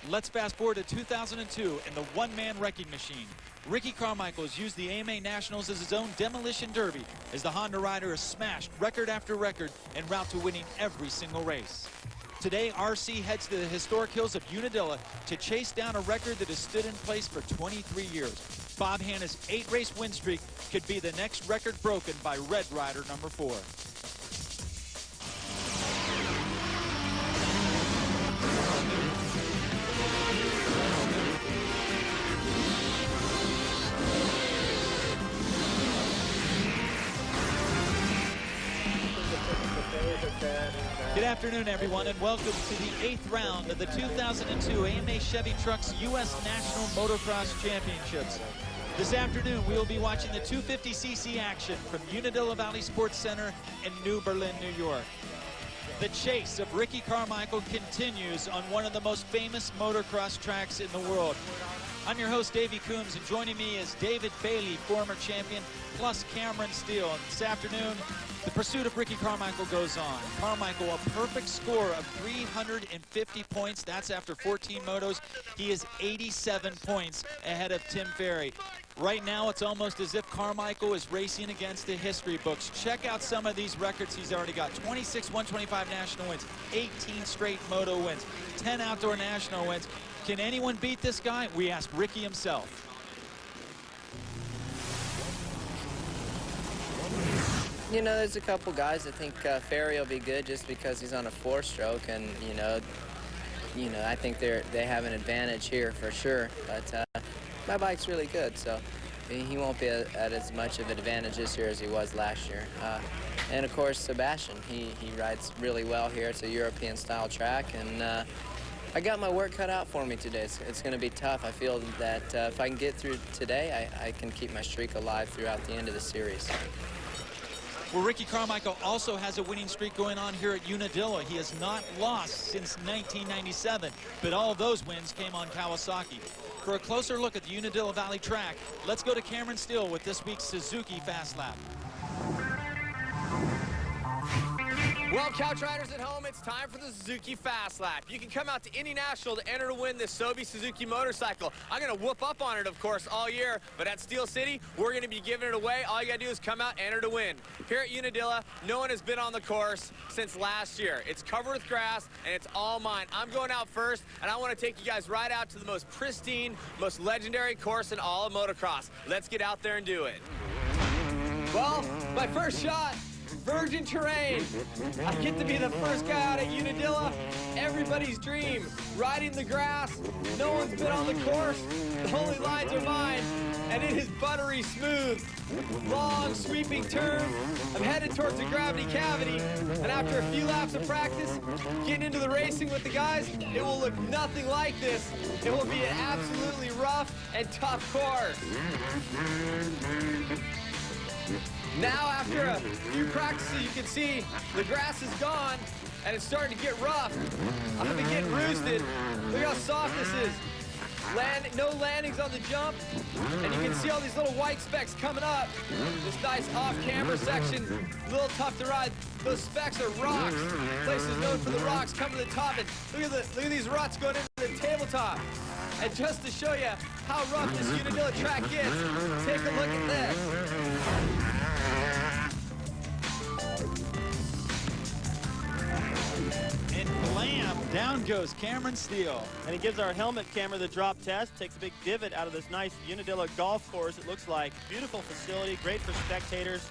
Let's fast forward to 2002 and the one-man wrecking machine. Ricky Carmichael has used the AMA Nationals as his own demolition derby as the Honda rider has smashed record after record en route to winning every single race. Today, RC heads to the historic hills of Unadilla to chase down a record that has stood in place for 23 years. Bob Hanna's 8-race win streak could be the next record broken by Red Rider number 4. Good afternoon, everyone, and welcome to the 8th round of the 2002 AMA Chevy Trucks U.S. National Motocross Championships. This afternoon, we will be watching the 250cc action from Unadilla Valley Sports Center in New Berlin, New York. The chase of Ricky Carmichael continues on one of the most famous motocross tracks in the world. I'm your host, Davey Coombs, and joining me is David Bailey, former champion, plus Cameron Steele. And this afternoon, the pursuit of Ricky Carmichael goes on. Carmichael, a perfect score of 350 points. That's after 14 motos. He is 87 points ahead of Tim Ferry. Right now, it's almost as if Carmichael is racing against the history books. Check out some of these records he's already got. 26 125 national wins, 18 straight moto wins, 10 outdoor national wins. Can anyone beat this guy? We asked Ricky himself. You know, there's a couple guys. I think Ferry will be good just because he's on a 4-stroke, and I think they have an advantage here for sure. But my bike's really good, so he won't be at as much of an advantage this year as he was last year. And of course, Sebastian, he rides really well here. It's a European-style track, and I got my work cut out for me today. It's going to be tough. I feel that if I can get through today, I can keep my streak alive throughout the end of the series. Well, Ricky Carmichael also has a winning streak going on here at Unadilla. He has not lost since 1997, but all of those wins came on Kawasaki. For a closer look at the Unadilla Valley track, let's go to Cameron Steele with this week's Suzuki Fast Lap. Well, Couch Riders at home, it's time for the Suzuki Fast Lap. You can come out to Indy National to enter to win this Sobe Suzuki motorcycle. I'm going to whoop up on it, of course, all year, but at Steel City, we're going to be giving it away. All you got to do is come out, enter to win. Here at Unadilla, no one has been on the course since last year. It's covered with grass, and it's all mine. I'm going out first, and I want to take you guys right out to the most pristine, most legendary course in all of motocross. Let's get out there and do it. Well, my first shot. Virgin terrain. I get to be the first guy out at Unadilla. Everybody's dream. Riding the grass. No one's been on the course. The only lines are mine. And it is buttery smooth. Long, sweeping turns. I'm headed towards the gravity cavity. And after a few laps of practice, getting into the racing with the guys, it will look nothing like this. It will be an absolutely rough and tough course. Now, after a few practices, you can see the grass is gone, and it's starting to get rough. I'm gonna be getting roosted. Look how soft this is. No landings on the jump, and you can see all these little white specks coming up. This nice off-camera section, a little tough to ride. Those specks are rocks. The place is known for the rocks coming to the top, and look at these ruts going into the tabletop. And just to show you how rough this Unadilla track gets, take a look at this. And blam, down goes Cameron Steele. And he gives our helmet camera the drop test, takes a big divot out of this nice Unadilla golf course, it looks like. Beautiful facility, great for spectators.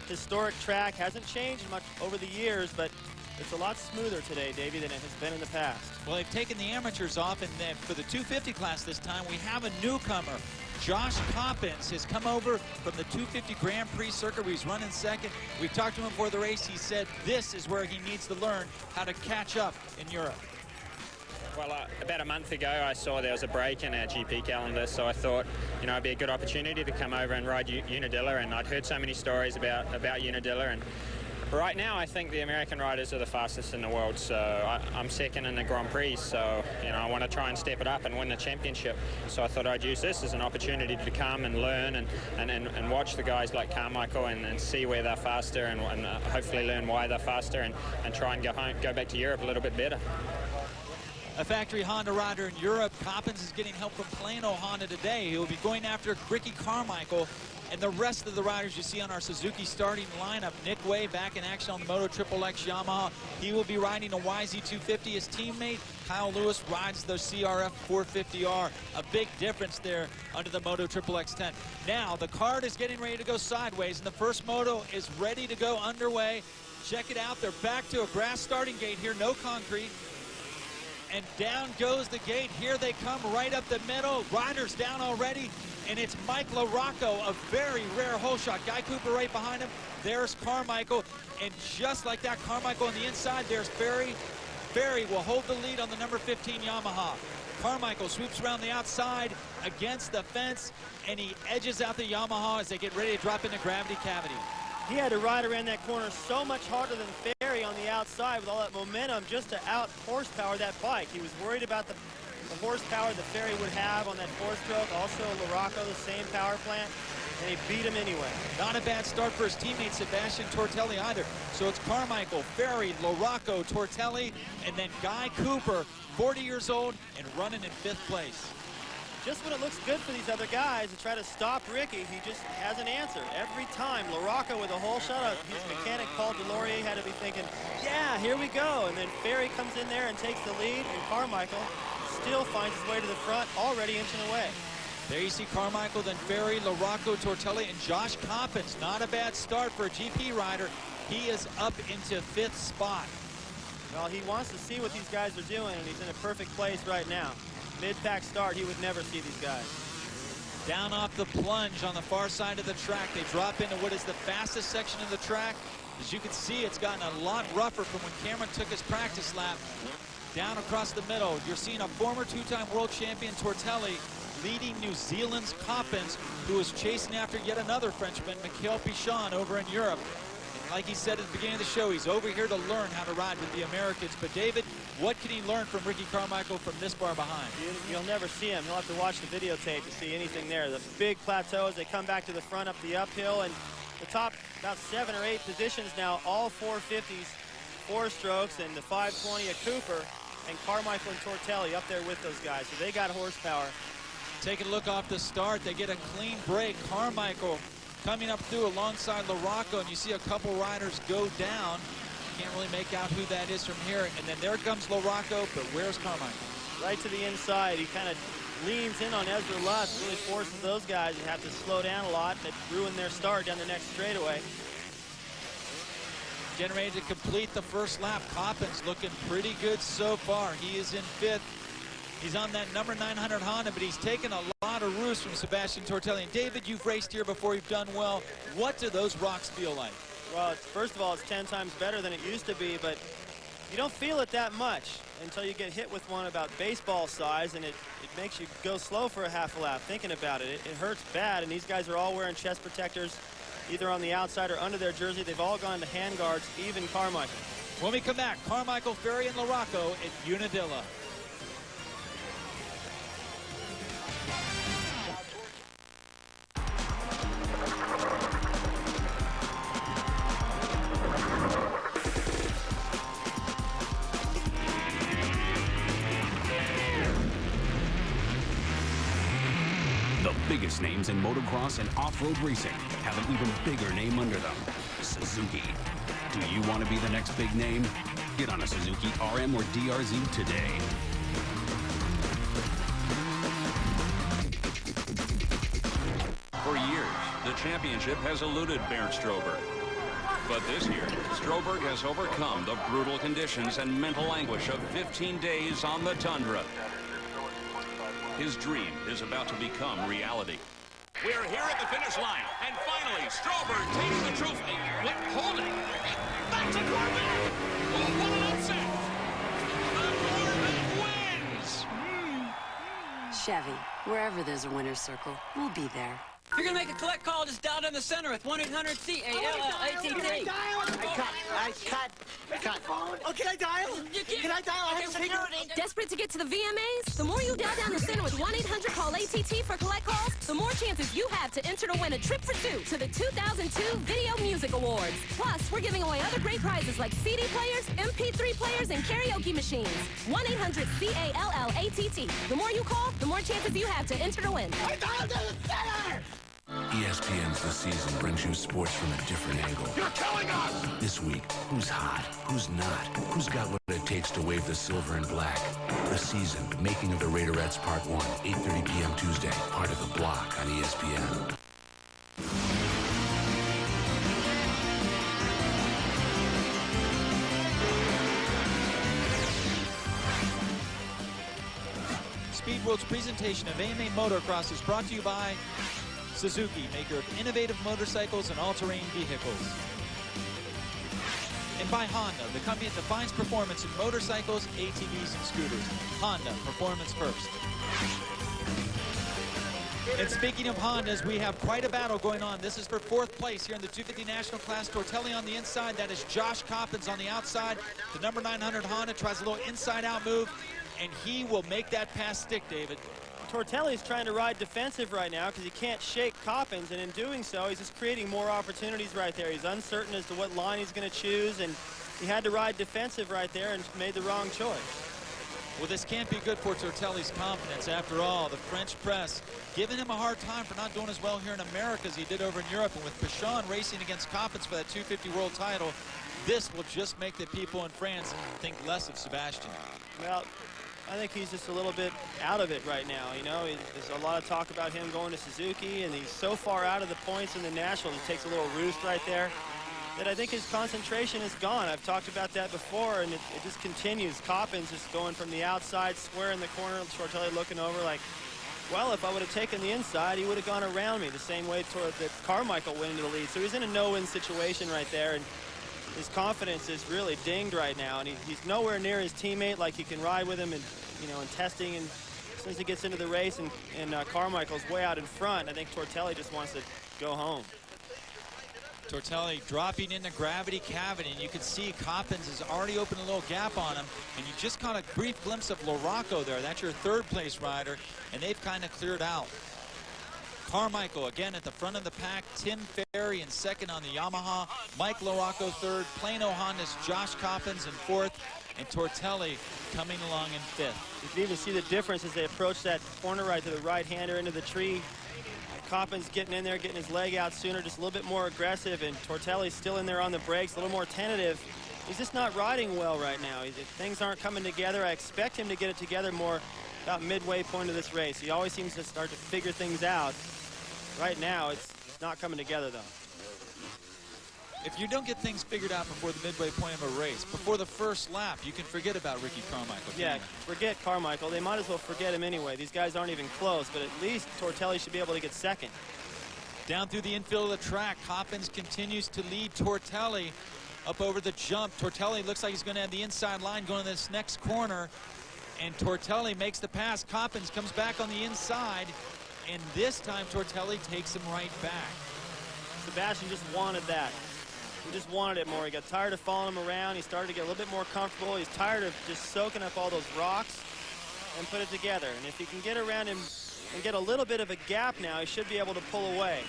Historic track, hasn't changed much over the years, but it's a lot smoother today, Davey, than it has been in the past. Well, they've taken the amateurs off, and then for the 250 class this time, we have a newcomer. Josh Coppins has come over from the 250 Grand Prix circuit where he's running second. We've talked to him before the race. He said this is where he needs to learn how to catch up in Europe. Well, about a month ago, I saw there was a break in our GP calendar, so I thought, it'd be a good opportunity to come over and ride Unadilla, and I'd heard so many stories about Unadilla, and right now I think the American riders are the fastest in the world, so I'm second in the Grand Prix, so I want to try and step it up and win the championship. So I thought I'd use this as an opportunity to come and learn and watch the guys like Carmichael and see where they're faster and hopefully learn why they're faster and try and go back to Europe a little bit better. A factory Honda rider in Europe. Coppins is getting help from Plano Honda today. He will be going after Ricky Carmichael and the rest of the riders you see on our Suzuki starting lineup. Nick Way back in action on the Moto XXX Yamaha. He will be riding a YZ250. His teammate Kyle Lewis rides the CRF 450R. A big difference there under the Moto XXX 10. Now the cart is getting ready to go sideways, and the first moto is ready to go underway. Check it out. They're back to a grass starting gate here, no concrete. And down goes the gate. Here they come right up the middle. Riders down already. And it's Mike LaRocco, a very rare hole shot. Guy Cooper right behind him. There's Carmichael. And just like that, Carmichael on the inside, there's Ferry. Ferry will hold the lead on the number 15 Yamaha. Carmichael sweeps around the outside against the fence, and he edges out the Yamaha as they get ready to drop into gravity cavity. He had to ride around that corner so much harder than Ferry on the outside with all that momentum just to out horsepower that bike. He was worried about the horsepower that Ferry would have on that four-stroke. Also, LaRocco, the same power plant, and he beat him anyway. Not a bad start for his teammate Sebastian Tortelli either. So it's Carmichael, Ferry, LaRocco, Tortelli, and then Guy Cooper, 40 years old and running in 5th place. Just when it looks good for these other guys to try to stop Ricky, he just has an answer. Every time, LaRocco with a hole shot, his mechanic Paul Delorier had to be thinking, yeah, here we go. And then Ferry comes in there and takes the lead, and Carmichael still finds his way to the front, already inching away. There you see Carmichael, then Ferry, LaRocco, Tortelli, and Josh Coppins. Not a bad start for a GP rider. He is up into 5th spot. Well, he wants to see what these guys are doing, and he's in a perfect place right now. Mid-pack start, he would never see these guys. Down off the plunge on the far side of the track. They drop into what is the fastest section of the track. As you can see, it's gotten a lot rougher from when Cameron took his practice lap. Down across the middle, you're seeing a former 2-time world champion Tortelli leading New Zealand's Coppins, who is chasing after yet another Frenchman, Michael Pichon, over in Europe. Like he said at the beginning of the show, he's over here to learn how to ride with the Americans. But David, what can he learn from Ricky Carmichael from this far behind? You'll never see him. You'll have to watch the videotape to see anything there. The big plateaus, they come back to the front up the uphill, and the top about 7 or 8 positions now, all 450s, 4 strokes, and the 520 at Cooper, and Carmichael and Tortelli up there with those guys. So they got horsepower. Taking a look off the start, they get a clean break. Carmichael coming up through alongside LaRocco, and you see a couple riders go down. Can't really make out who that is from here. And then there comes LaRocco, but where's Carmichael? Right to the inside. He kind of leans in on Ezra Lutz, really forces those guys to have to slow down a lot. That ruined their start down the next straightaway. Getting ready to complete the first lap. Coppins looking pretty good so far. He is in 5th. He's on that number 900 Honda, but he's taken a lot of roost from Sebastian Tortelli. And David, you've raced here before, you've done well. What do those rocks feel like? Well, first of all, it's 10 times better than it used to be, but you don't feel it that much until you get hit with one about baseball size, and it makes you go slow for a half a lap thinking about it. It hurts bad, and these guys are all wearing chest protectors, either on the outside or under their jersey. They've all gone to hand guards, even Carmichael. When we come back, Carmichael, Ferry, and LaRocco at Unadilla. Biggest names in motocross and off-road racing have an even bigger name under them, Suzuki. Do you want to be the next big name? Get on a Suzuki RM or DRZ today. For years, the championship has eluded Bernd Stroberg. But this year, Stroberg has overcome the brutal conditions and mental anguish of 15 days on the tundra. His dream is about to become reality. We're here at the finish line, and finally, Stroberg takes the trophy. Wait, hold it. Back to Corvette. Oh, what an upset. The Corvette wins. Chevy, wherever there's a winner's circle, we'll be there. If you're going to make a collect call, just dial down the center with 1-800-CALL-ATT. Cut. Oh, can I dial? Can I dial? I have security. Desperate to get to the VMAs? The more you dial down the center with 1-800-CALL-ATT for collect calls, the more chances you have to enter to win a trip for two to the 2002 Video Music Awards. Plus, we're giving away other great prizes like CD players, MP3 players, and karaoke machines. 1-800-CALL-ATT. The more you call, the more chances you have to enter to win. I dialed to the center! ESPN's The Season brings you sports from a different angle. You're killing us! This week, who's hot? Who's not? Who's got what it takes to wave the silver and black? The Season, Making of the Raiderettes Part 1, 8:30 p.m. Tuesday, part of The Block on ESPN. Speed World's presentation of AMA Motocross is brought to you by Suzuki, maker of innovative motorcycles and all-terrain vehicles. And by Honda, the company that defines performance in motorcycles, ATVs, and scooters. Honda, performance first. And speaking of Hondas, we have quite a battle going on. This is for 4th place here in the 250 National Class. Tortelli on the inside. That is Josh Coppins on the outside. The number 900 Honda tries a little inside-out move, and he will make that pass stick, David. Tortelli's trying to ride defensive right now because he can't shake Coppins, and in doing so, he's just creating more opportunities right there. He's uncertain as to what line he's going to choose, and he had to ride defensive right there and made the wrong choice. Well, this can't be good for Tortelli's confidence. After all, the French press giving him a hard time for not doing as well here in America as he did over in Europe. And with Pichon racing against Coppins for that 250 world title, this will just make the people in France think less of Sebastian. Well, I think he's just a little bit out of it right now. You know, there's a lot of talk about him going to Suzuki, and he's so far out of the points in the Nationals. He takes a little roost right there that I think his concentration is gone. I've talked about that before, and it just continues. Coppins just going from the outside, square in the corner, Tortelli looking over like, well, if I would have taken the inside, he would have gone around me the same way that Carmichael went into the lead. So he's in a no-win situation right there, and his confidence is really dinged right now, and he's nowhere near his teammate like he can ride with him and, you know, in testing. And as soon as he gets into the race and Carmichael's way out in front, I think Tortelli just wants to go home. Tortelli dropping into gravity cavity, and you can see Coppins has already opened a little gap on him, and you just caught a brief glimpse of Lorocco there. That's your 3rd place rider, and they've kind of cleared out. Carmichael again at the front of the pack, Tim Ferry in 2nd on the Yamaha, Mike Lorocco 3rd, Plano Honda's Josh Coppins in 4th, and Tortelli coming along in 5th. You can even see the difference as they approach that corner right to the right-hander into the tree. Coppins getting in there, getting his leg out sooner, just a little bit more aggressive, and Tortelli's still in there on the brakes, a little more tentative. He's just not riding well right now. Things aren't coming together. I expect him to get it together more about midway point of this race. He always seems to start to figure things out. Right now, it's not coming together, though. If you don't get things figured out before the midway point of a race, before the first lap, you can forget about Ricky Carmichael. Yeah, forget Carmichael. They might as well forget him anyway. These guys aren't even close, but at least Tortelli should be able to get 2nd. Down through the infield of the track, Coppins continues to lead Tortelli up over the jump. Tortelli looks like he's going to have the inside line going to this next corner, and Tortelli makes the pass. Coppins comes back on the inside, and this time Tortelli takes him right back. Sebastian just wanted that. He just wanted it more. He got tired of following him around. He started to get a little bit more comfortable. He's tired of just soaking up all those rocks and put it together. And if he can get around him and get a little bit of a gap now, he should be able to pull away.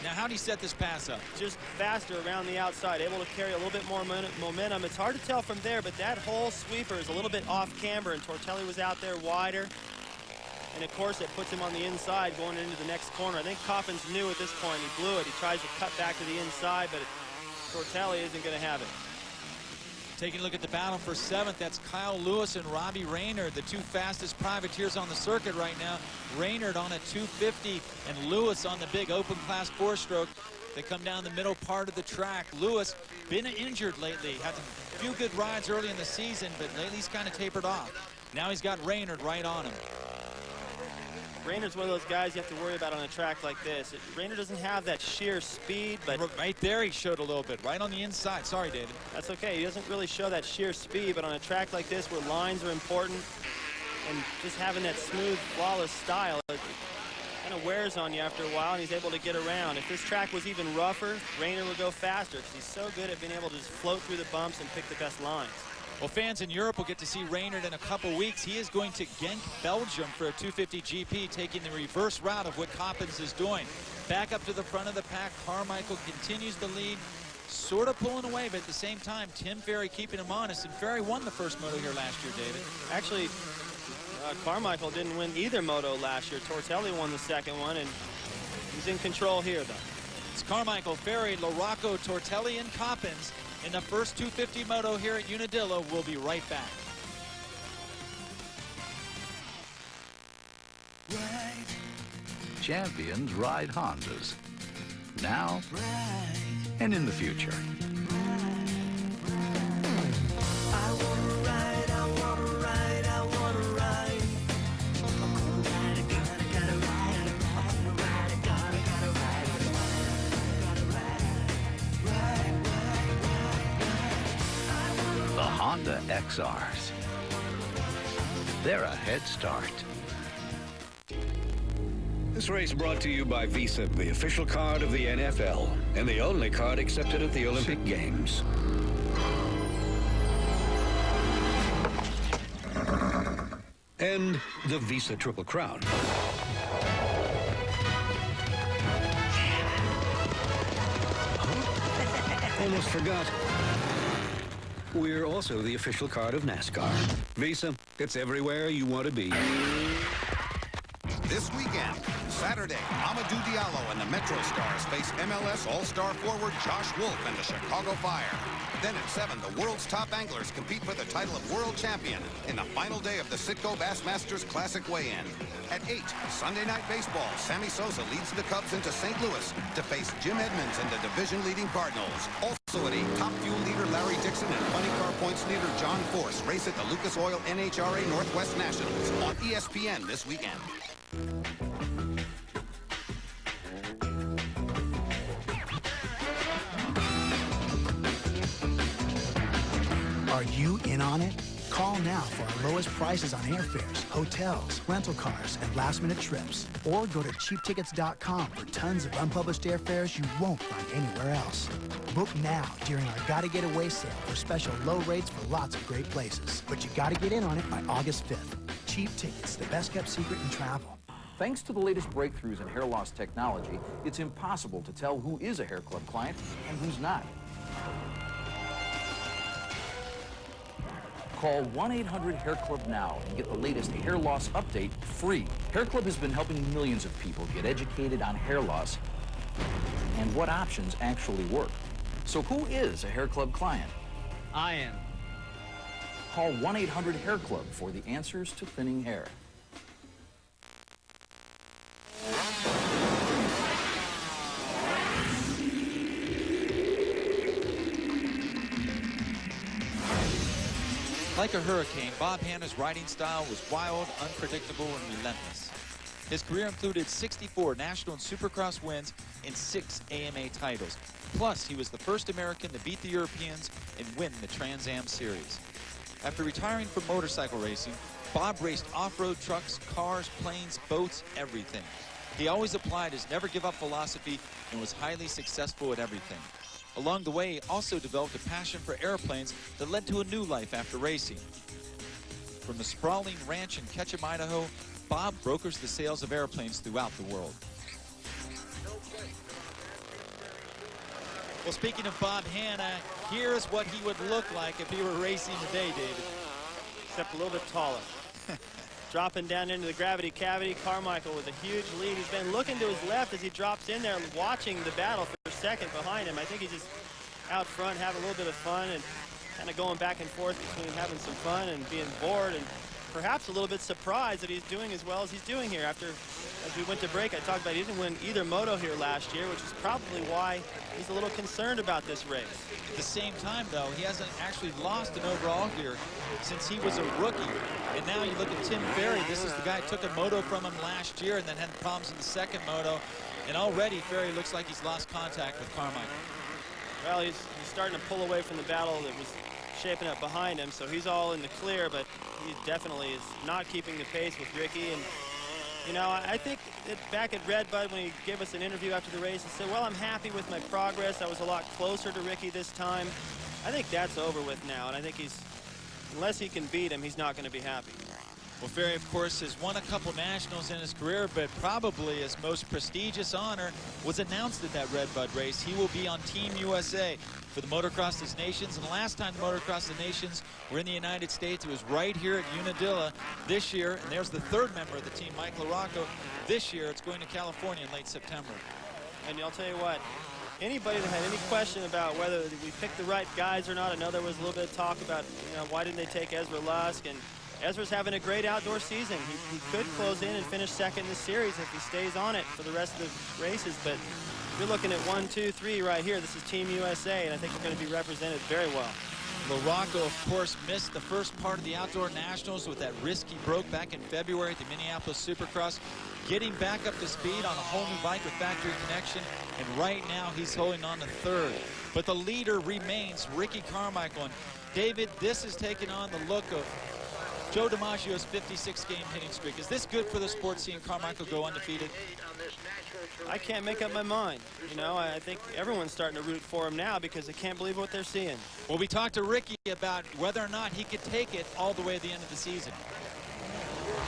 Now, how do you set this pass up? Just faster around the outside, able to carry a little bit more momentum. It's hard to tell from there, but that whole sweeper is a little bit off camber, and Tortelli was out there wider. And, of course, it puts him on the inside going into the next corner. I think Coppins knew at this point. He blew it. He tries to cut back to the inside, but Tortelli isn't going to have it. Taking a look at the battle for 7th, that's Kyle Lewis and Robbie Raynard, the 2 fastest privateers on the circuit right now. Raynard on a 250 and Lewis on the big open class 4-stroke. They come down the middle part of the track. Lewis been injured lately, had a few good rides early in the season, but lately he's kind of tapered off. Now he's got Raynard right on him. Raynard's one of those guys you have to worry about on a track like this. Raynard doesn't have that sheer speed, but right there he showed a little bit, right on the inside. Sorry, David. That's okay. He doesn't really show that sheer speed, but on a track like this where lines are important and just having that smooth, flawless style, kind of wears on you after a while, and he's able to get around. If this track was even rougher, Rayner would go faster because he's so good at being able to just float through the bumps and pick the best lines. Well, fans in Europe will get to see Rayner in a couple weeks. He is going to Genk, Belgium for a 250 GP, taking the reverse route of what Coppens is doing. Back up to the front of the pack, Carmichael continues the lead, sort of pulling away, but at the same time, Tim Ferry keeping him honest. And Ferry won the first moto here last year, David. Actually, Carmichael didn't win either moto last year. Tortelli won the second one, and he's in control here, though. It's Carmichael, Ferry, Larocco, Tortelli, and Coppens in the first 250 moto here at Unadilla. We'll be right back. Champions ride Hondas. Now and in the future. The Honda XRs. They're a head start. This race brought to you by Visa, the official card of the NFL, and the only card accepted at the Olympic Games. And the Visa Triple Crown. Almost forgot. We're also the official card of NASCAR. Visa, it's everywhere you want to be. This weekend, Saturday, Amadou Diallo and the Metro Stars face MLS All-Star forward Josh Wolf and the Chicago Fire. Then at 7, the world's top anglers compete for the title of world champion in the final day of the Citgo Bassmasters Classic weigh-in. At 8, Sunday night baseball, Sammy Sosa leads the Cubs into St. Louis to face Jim Edmonds and the division-leading Cardinals. Also at 8, top fuel leader Larry Dixon and funny car points leader John Force race at the Lucas Oil NHRA Northwest Nationals on ESPN this weekend. Are you in on it? Call now for our lowest prices on airfares, hotels, rental cars, and last-minute trips. Or go to cheaptickets.com for tons of unpublished airfares you won't find anywhere else. Book now during our Gotta Get Away sale for special low rates for lots of great places. But you gotta get in on it by August 5th. Cheap Tickets, the best-kept secret in travel. Thanks to the latest breakthroughs in hair loss technology, it's impossible to tell who is a Hair Club client and who's not. Call 1-800-HAIR-CLUB now and get the latest hair loss update free. Hair Club has been helping millions of people get educated on hair loss and what options actually work. So who is a Hair Club client? I am. Call 1-800-HAIR-CLUB for the answers to thinning hair. Like a hurricane, Bob Hanna's riding style was wild, unpredictable, and relentless. His career included 64 national and supercross wins and 6 AMA titles. Plus, he was the first American to beat the Europeans and win the Trans Am Series. After retiring from motorcycle racing, Bob raced off-road trucks, cars, planes, boats, everything. He always applied his never-give-up philosophy and was highly successful at everything. Along the way, he also developed a passion for airplanes that led to a new life after racing. From the sprawling ranch in Ketchum, Idaho, Bob brokers the sales of airplanes throughout the world. Well, speaking of Bob Hanna, here's what he would look like if he were racing today, David. Except a little bit taller. Dropping down into the gravity cavity, Carmichael with a huge lead. He's been looking to his left as he drops in there and watching the battle for a second behind him. I think he's just out front having a little bit of fun and kind of going back and forth between having some fun and being bored and perhaps a little bit surprised that he's doing as well as he's doing here. After, as we went to break, I talked about he didn't win either moto here last year, which is probably why he's a little concerned about this race. At the same time, though, he hasn't actually lost an overall here since he was a rookie. And now you look at Tim Ferry. This is the guy who took a moto from him last year and then had problems in the second moto. And already Ferry looks like he's lost contact with Carmichael. Well, he's starting to pull away from the battle that was shaping up behind him, so he's all in the clear, but he definitely is not keeping the pace with Ricky, and You know, I think back at Red Bud when he gave us an interview after the race, he said, well, I'm happy with my progress. I was a lot closer to Ricky this time. I think that's over with now, and I think unless he can beat him, he's not going to be happy. Well, Ferry, of course, has won a couple nationals in his career, but probably his most prestigious honor was announced at that Red Bud race. He will be on Team USA for the Motocross des Nations. And the last time the Motocross des Nations were in the United States, it was right here at Unadilla this year. And there's the third member of the team, Mike LaRocco. This year, it's going to California in late September. And I'll tell you what, anybody that had any question about whether we picked the right guys or not, I know there was a little bit of talk about, you know, why didn't they take Ezra Lusk? And Ezra's having a great outdoor season. He could close in and finish second in the series if he stays on it for the rest of the races. But you're looking at 1, 2, 3 right here. This is Team USA, and I think we're going to be represented very well. LaRocco, of course, missed the first part of the Outdoor Nationals with that wrist he broke back in February at the Minneapolis Supercross. Getting back up to speed on a whole new bike with factory connection, and right now he's holding on to third. But the leader remains Ricky Carmichael. And David, this is taking on the look of Joe DiMaggio's 56-game hitting streak. Is this good for the sport, seeing Carmichael go undefeated? I can't make up my mind. You know, I think everyone's starting to root for him now because they can't believe what they're seeing. Well, we talked to Ricky about whether or not he could take it all the way to the end of the season.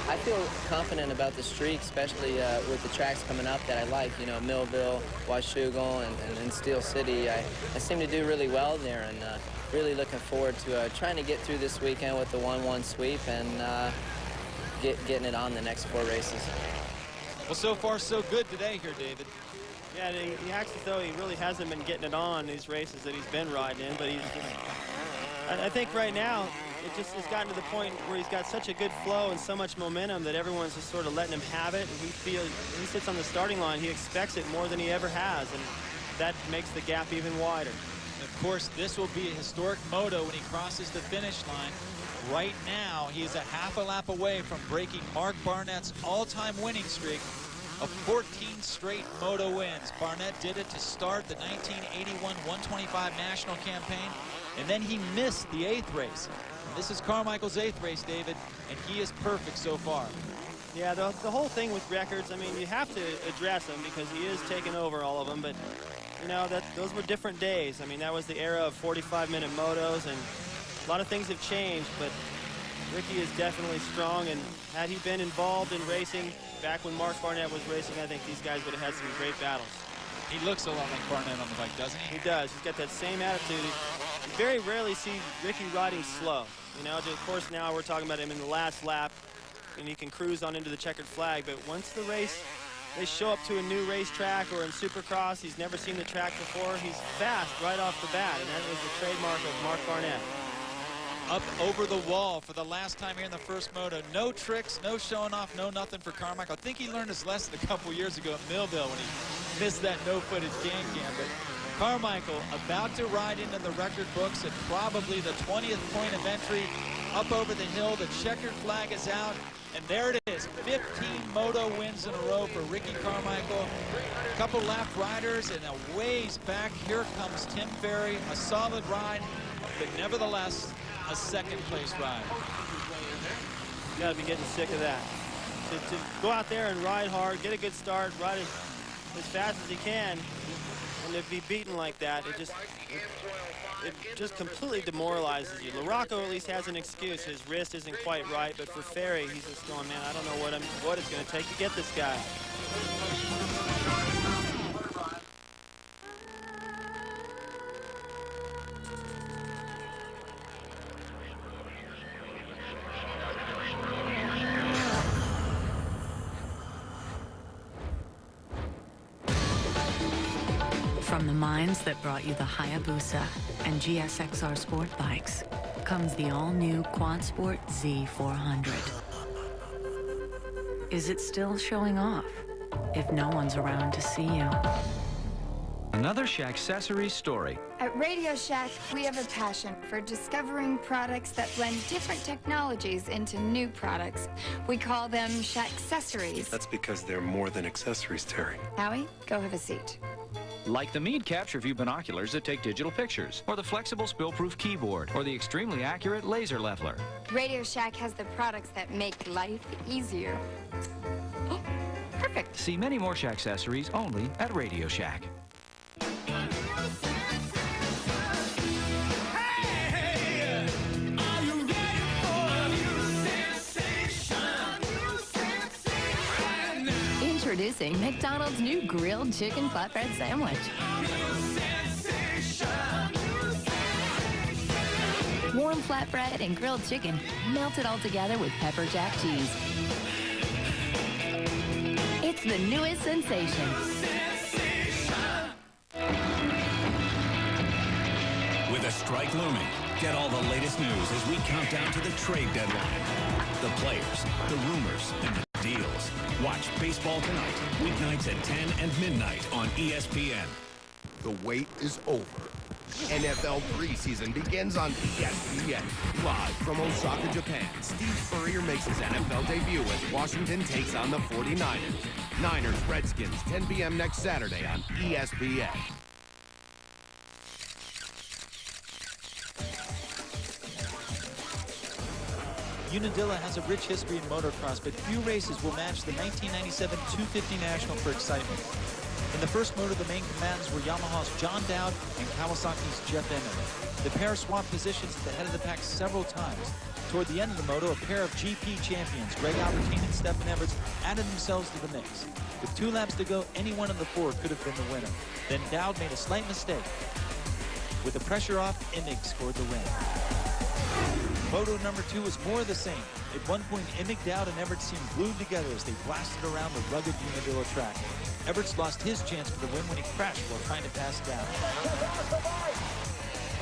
I feel confident about the streak, especially with the tracks coming up that I like. You know, Millville, Washougal, and Steel City. I seem to do really well there, and really looking forward to trying to get through this weekend with the 1-1 sweep and getting it on the next 4 races. Well, so far so good today here, David. Yeah, he acts as though he really hasn't been getting it on these races that he's been riding in, but I think right now it just has gotten to the point where he's got such a good flow and so much momentum that everyone's just sort of letting him have it. And when he sits on the starting line, he expects it more than he ever has, and that makes the gap even wider. Of course, this will be a historic moto when he crosses the finish line. Right now, he's a half a lap away from breaking Mark Barnett's all-time winning streak of 14 straight moto wins. Barnett did it to start the 1981 125 national campaign, and then he missed the 8th race. And this is Carmichael's 8th race, David, and he is perfect so far. Yeah, the whole thing with records, I mean, you have to address them because he is taking over all of them, but you know, those were different days. I mean, that was the era of 45-minute motos, and a lot of things have changed, but Ricky is definitely strong, and had he been involved in racing back when Mark Barnett was racing, I think these guys would have had some great battles. He looks a lot like Barnett on the bike, doesn't he? He does. He's got that same attitude. You very rarely see Ricky riding slow. You know, of course, now we're talking about him in the last lap, and he can cruise on into the checkered flag, but once the race, they show up to a new racetrack or in Supercross, he's never seen the track before, he's fast right off the bat, and that was the trademark of Mark Barnett. Up over the wall for the last time here in the first moto. No tricks, no showing off, no nothing for Carmichael. I think he learned his lesson a couple years ago at Millville when he missed that no-footed can-can. But Carmichael about to ride into the record books at probably the 20th point of entry. Up over the hill, the checkered flag is out. And there it is, 15 moto wins in a row for Ricky Carmichael. A couple lap riders, and a ways back, here comes Tim Ferry. A solid ride, but nevertheless, a second-place ride. You gotta be getting sick of that. To go out there and ride hard, get a good start, ride as fast as he can, and to be beaten like that, it just completely demoralizes you. LaRocco at least has an excuse. His wrist isn't quite right, but for Ferry, he's just going, man, I don't know what it's going to take to get this guy. From the minds that brought you the Hayabusa and GSXR sport bikes comes the all-new Quad Sport Z400. Is it still showing off if no one's around to see you? Another Shack-accessories story. At Radio Shack, we have a passion for discovering products that blend different technologies into new products. We call them Shack-accessories. That's because they're more than accessories, Terry. Howie, go have a seat. Like the Meade Capture View binoculars that take digital pictures, or the flexible spill-proof keyboard, or the extremely accurate laser leveler. Radio Shack has the products that make life easier. Perfect. See many more Shack-accessories only at Radio Shack. Introducing McDonald's new grilled chicken flatbread sandwich. Warm flatbread and grilled chicken melted all together with pepper jack cheese. It's the newest sensation. With a strike looming, get all the latest news as we count down to the trade deadline. The players, the rumors, and the deals. Watch Baseball Tonight, weeknights at 10 and midnight on ESPN. The wait is over. NFL preseason begins on ESPN. Live from Osaka, Japan, Steve Spurrier makes his NFL debut as Washington takes on the 49ers. Niners-Redskins, 10 p.m. next Saturday on ESPN. Unadilla has a rich history in motocross, but few races will match the 1997 250 National for excitement. In the first moto, the main combatants were Yamaha's John Dowd and Kawasaki's Jeff Emmett. The pair swapped positions at the head of the pack several times. Toward the end of the moto, a pair of GP champions, Greg Albertine and Stephen Everts, added themselves to the mix. With 2 laps to go, any one of the 4 could have been the winner. Then Dowd made a slight mistake. With the pressure off, Immig scored the win. Moto number 2 was more of the same. At one point, Immig, Dowd, and Everts seemed glued together as they blasted around the rugged Unadilla track. Everts lost his chance for the win when he crashed while trying to pass Dowd.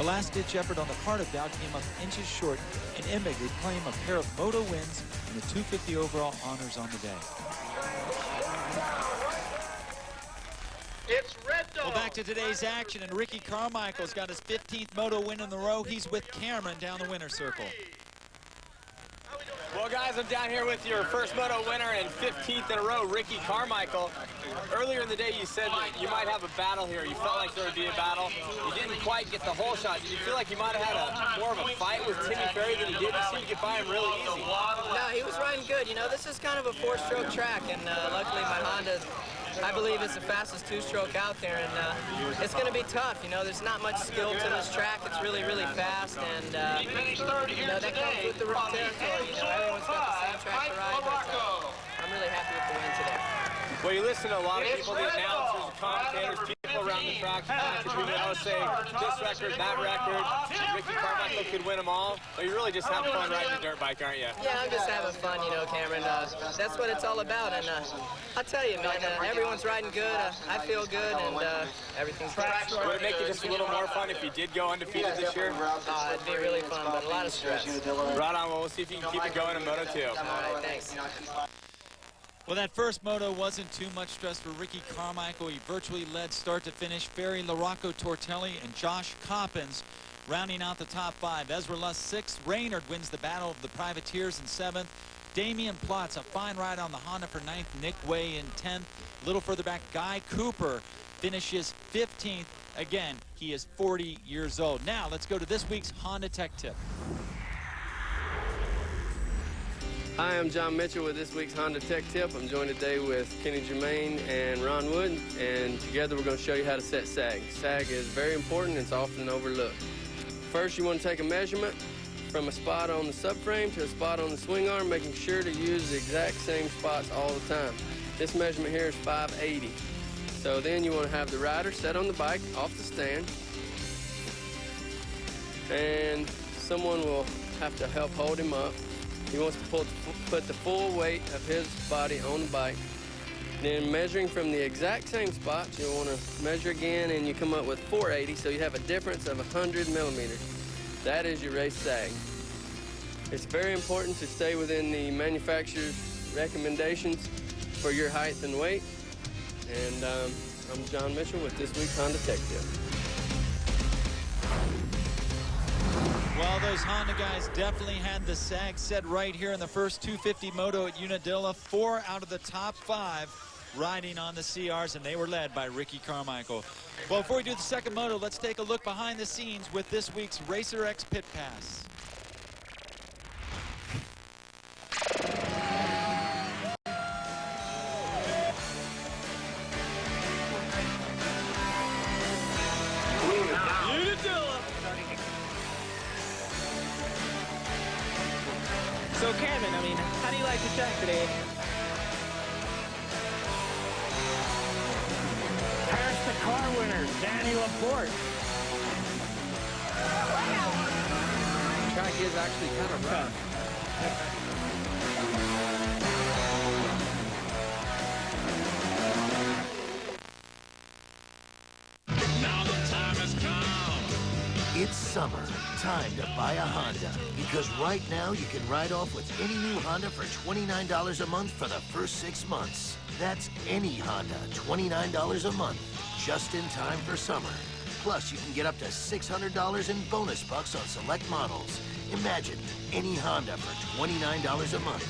A last-ditch effort on the part of Dowd came up inches short, and Immig would claim a pair of Moto wins and the 250 overall honors on the day. It's Red Dog. Well, back to today's action, and Ricky Carmichael's got his 15th Moto win in a row. He's with Cameron down the winner's circle. Well, guys, I'm down here with your first Moto winner and 15th in a row, Ricky Carmichael. Earlier in the day, you said that you might have a battle here. You felt like there would be a battle. You didn't quite get the whole shot. Did you feel like you might have had more of a fight with Timmy Ferry than you did? You seemed to get by him really easy. No, he was riding good. You know, this is kind of a 4-stroke track, and luckily my Honda, I believe, is the fastest 2-stroke out there, and it's going to be tough. You know, there's not much skill to this track. It's really, really fast, and you know, that comes with the territory. You know, everyone's got the same track to ride, but I'm really happy with the win today. Well, you listen to a lot of people, the announcers, the commentators, people around the track. They always say this record, that record. Ricky Carmichael could win them all. But you're really just having fun riding a dirt bike, aren't you? Yeah, I'm just having fun, you know, Cameron. That's what it's all about. And I'll tell you, man, everyone's riding good. I feel good, and everything's good. Would it make it just a little more fun if you did go undefeated this year? It'd be really fun, but a lot of stress. Right on. Well, we'll see if you can keep it going in Moto 2. All right, thanks. Well, that first moto wasn't too much stress for Ricky Carmichael. He virtually led start to finish. Ferry, LaRocco, Tortelli, and Josh Coppins rounding out the top 5. Ezra Luss 6th. Raynard wins the battle of the privateers in 7th. Damian Plotz, a fine ride on the Honda for 9th. Nick Way in 10th. A little further back, Guy Cooper finishes 15th. Again, he is 40 years old. Now, let's go to this week's Honda Tech Tip. Hi, I'm John Mitchell with this week's Honda Tech Tip. I'm joined today with Kenny Germain and Ron Wood, and together we're going to show you how to set sag. Sag is very important. It's often overlooked. First, you want to take a measurement from a spot on the subframe to a spot on the swing arm, making sure to use the exact same spots all the time. This measurement here is 580. So then you want to have the rider set on the bike off the stand, and someone will have to help hold him up. He wants to put the full weight of his body on the bike. Then measuring from the exact same spot, you'll want to measure again, and you come up with 480, so you have a difference of 100 millimeters. That is your race sag. It's very important to stay within the manufacturer's recommendations for your height and weight. And I'm John Mitchell with this week's Honda Tech Tip. Well, those Honda guys definitely had the sag set right here in the first 250 moto at Unadilla. 4 out of the top 5 riding on the CRs, and they were led by Ricky Carmichael. Well, before we do the second moto, let's take a look behind the scenes with this week's Racer X Pit Pass. write the check today. Paris the car winner, Danny Laporte. Track is actually kind of rough. Now the time has come. It's summer. Time to buy a Honda. Because right now you can ride off with any new Honda for $29 a month for the first 6 months. That's any Honda, $29 a month. Just in time for summer. Plus, you can get up to $600 in bonus bucks on select models. Imagine any Honda for $29 a month.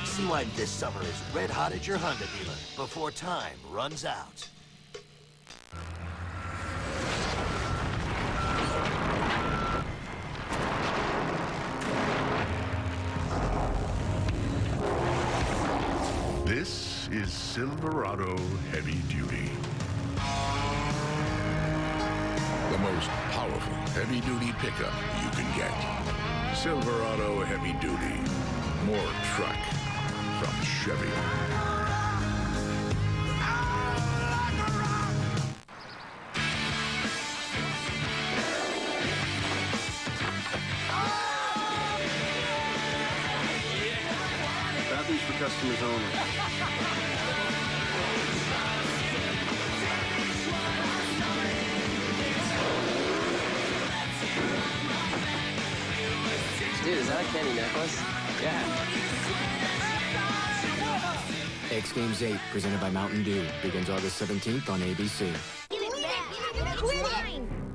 See why this summer is red hot at your Honda dealer before time runs out. This is Silverado Heavy Duty. The most powerful heavy-duty pickup you can get. Silverado Heavy Duty. More truck from Chevy. Batteries for customers only. Dude, is that a candy necklace? Yeah. X Games 8, presented by Mountain Dew, begins August 17th on ABC.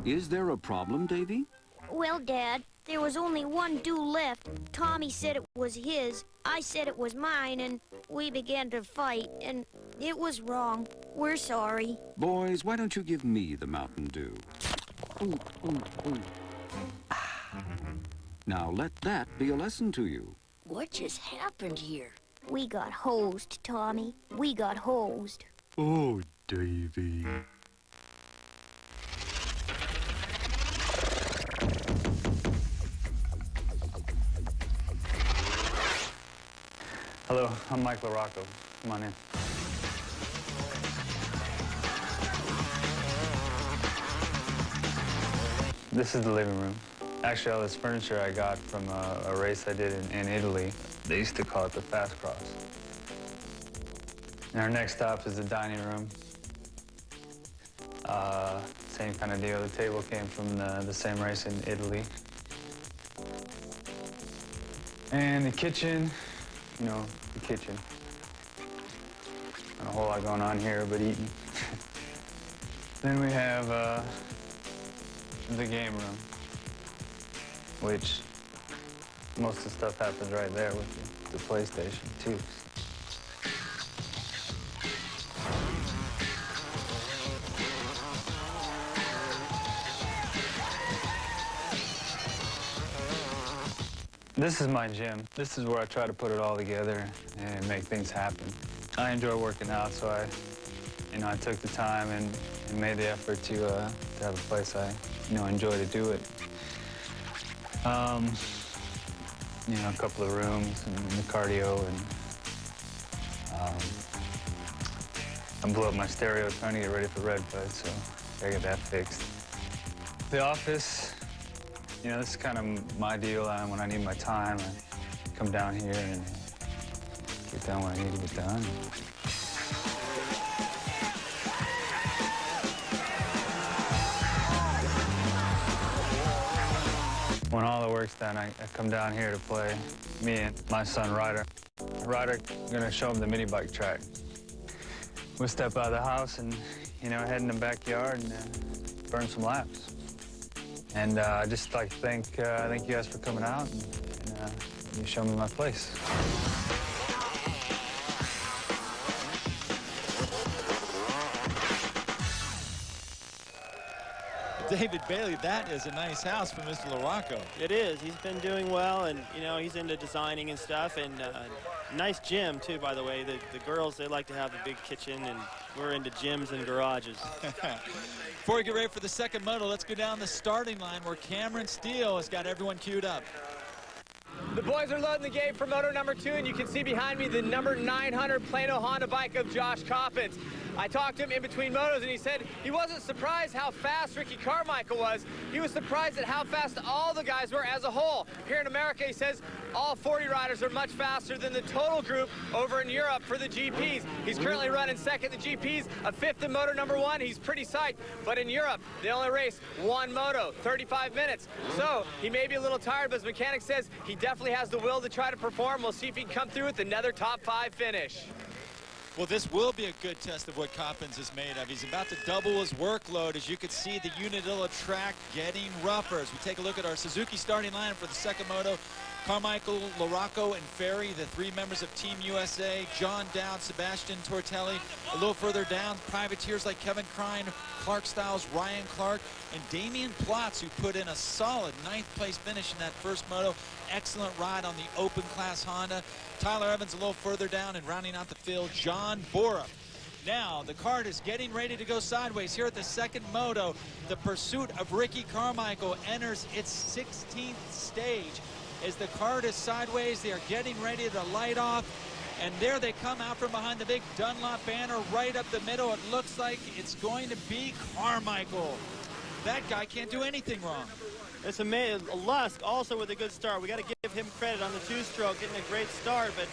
Is there a problem, Davy? Well, Dad, there was only one dew left. Tommy said it was his, I said it was mine, and we began to fight, and it was wrong. We're sorry. Boys, why don't you give me the Mountain Dew? Ooh, ooh, ooh. Now let that be a lesson to you. What just happened here? We got hosed, Tommy. We got hosed. Oh, Davy. Hello, I'm Mike LaRocco. Come on in. This is the living room. Actually, all this furniture I got from a race I did in Italy. They used to call it the Fast Cross. And our next stop is the dining room. Same kind of deal. The table came from the same race in Italy. And the kitchen, you know, the kitchen. Not a whole lot going on here, but eating. Then we have the game room, which most of the stuff happens right there with the PlayStation, too. This is my gym. This is where I try to put it all together and make things happen. I enjoy working out, so I took the time and made the effort to have a place I, enjoy to do it. A couple of rooms and the cardio, and I blew up my stereo trying to get ready for Redbud, so I got that fixed. The office, this is kind of my deal. When I need my time, I come down here and get done what I need to get done. When all the work's done, I come down here to play. Me and my son, Ryder. Ryder, gonna show him the mini bike track. We'll step out of the house and, head in the backyard and burn some laps. And I just like to thank you guys for coming out and you show me my place. David Bailey, that is a nice house for Mr. LaRocco. It is. He's been doing well, and, he's into designing and stuff, and nice gym, too, by the way. The girls, they like to have a big kitchen, and we're into gyms and garages. Before we get ready for the second moto, let's go down the starting line where Cameron Steele has got everyone queued up. The boys are loading the gate for moto number 2, and you can see behind me the number 900 Plano Honda bike of Josh Coppins. I talked to him in between motos, and he said he wasn't surprised how fast Ricky Carmichael was. He was surprised at how fast all the guys were as a whole. Here in America, he says all 40 riders are much faster than the total group over in Europe for the GPs. He's currently running second in the GPs, a 5th in moto number 1. He's pretty psyched, but in Europe, they only race one moto, 35 minutes. So he may be a little tired, but his mechanic says he definitely has the will to try to perform. We'll see if he can come through with another top 5 finish. Well, this will be a good test of what Coppins is made of. He's about to double his workload. As you can see, the Unadilla track getting rougher. As we take a look at our Suzuki starting lineup for the second moto, Carmichael, Larocco, and Ferry, the 3 members of Team USA, John Dowd, Sebastian Tortelli. A little further down, privateers like Kevin Krein, Clark Stiles, Ryan Clark, and Damian Plotz, who put in a solid 9th place finish in that first moto. Excellent ride on the open class Honda. Tyler Evans a little further down, and rounding out the field, John Bora. Now, the cart is getting ready to go sideways. Here at the second moto, the pursuit of Ricky Carmichael enters its 16th stage. As the cart is sideways, they are getting ready to light off. And there they come out from behind the big Dunlop banner right up the middle. It looks like it's going to be Carmichael. That guy can't do anything wrong. It's amazing. Lusk also with a good start. We got to give him credit on the 2-stroke, getting a great start. But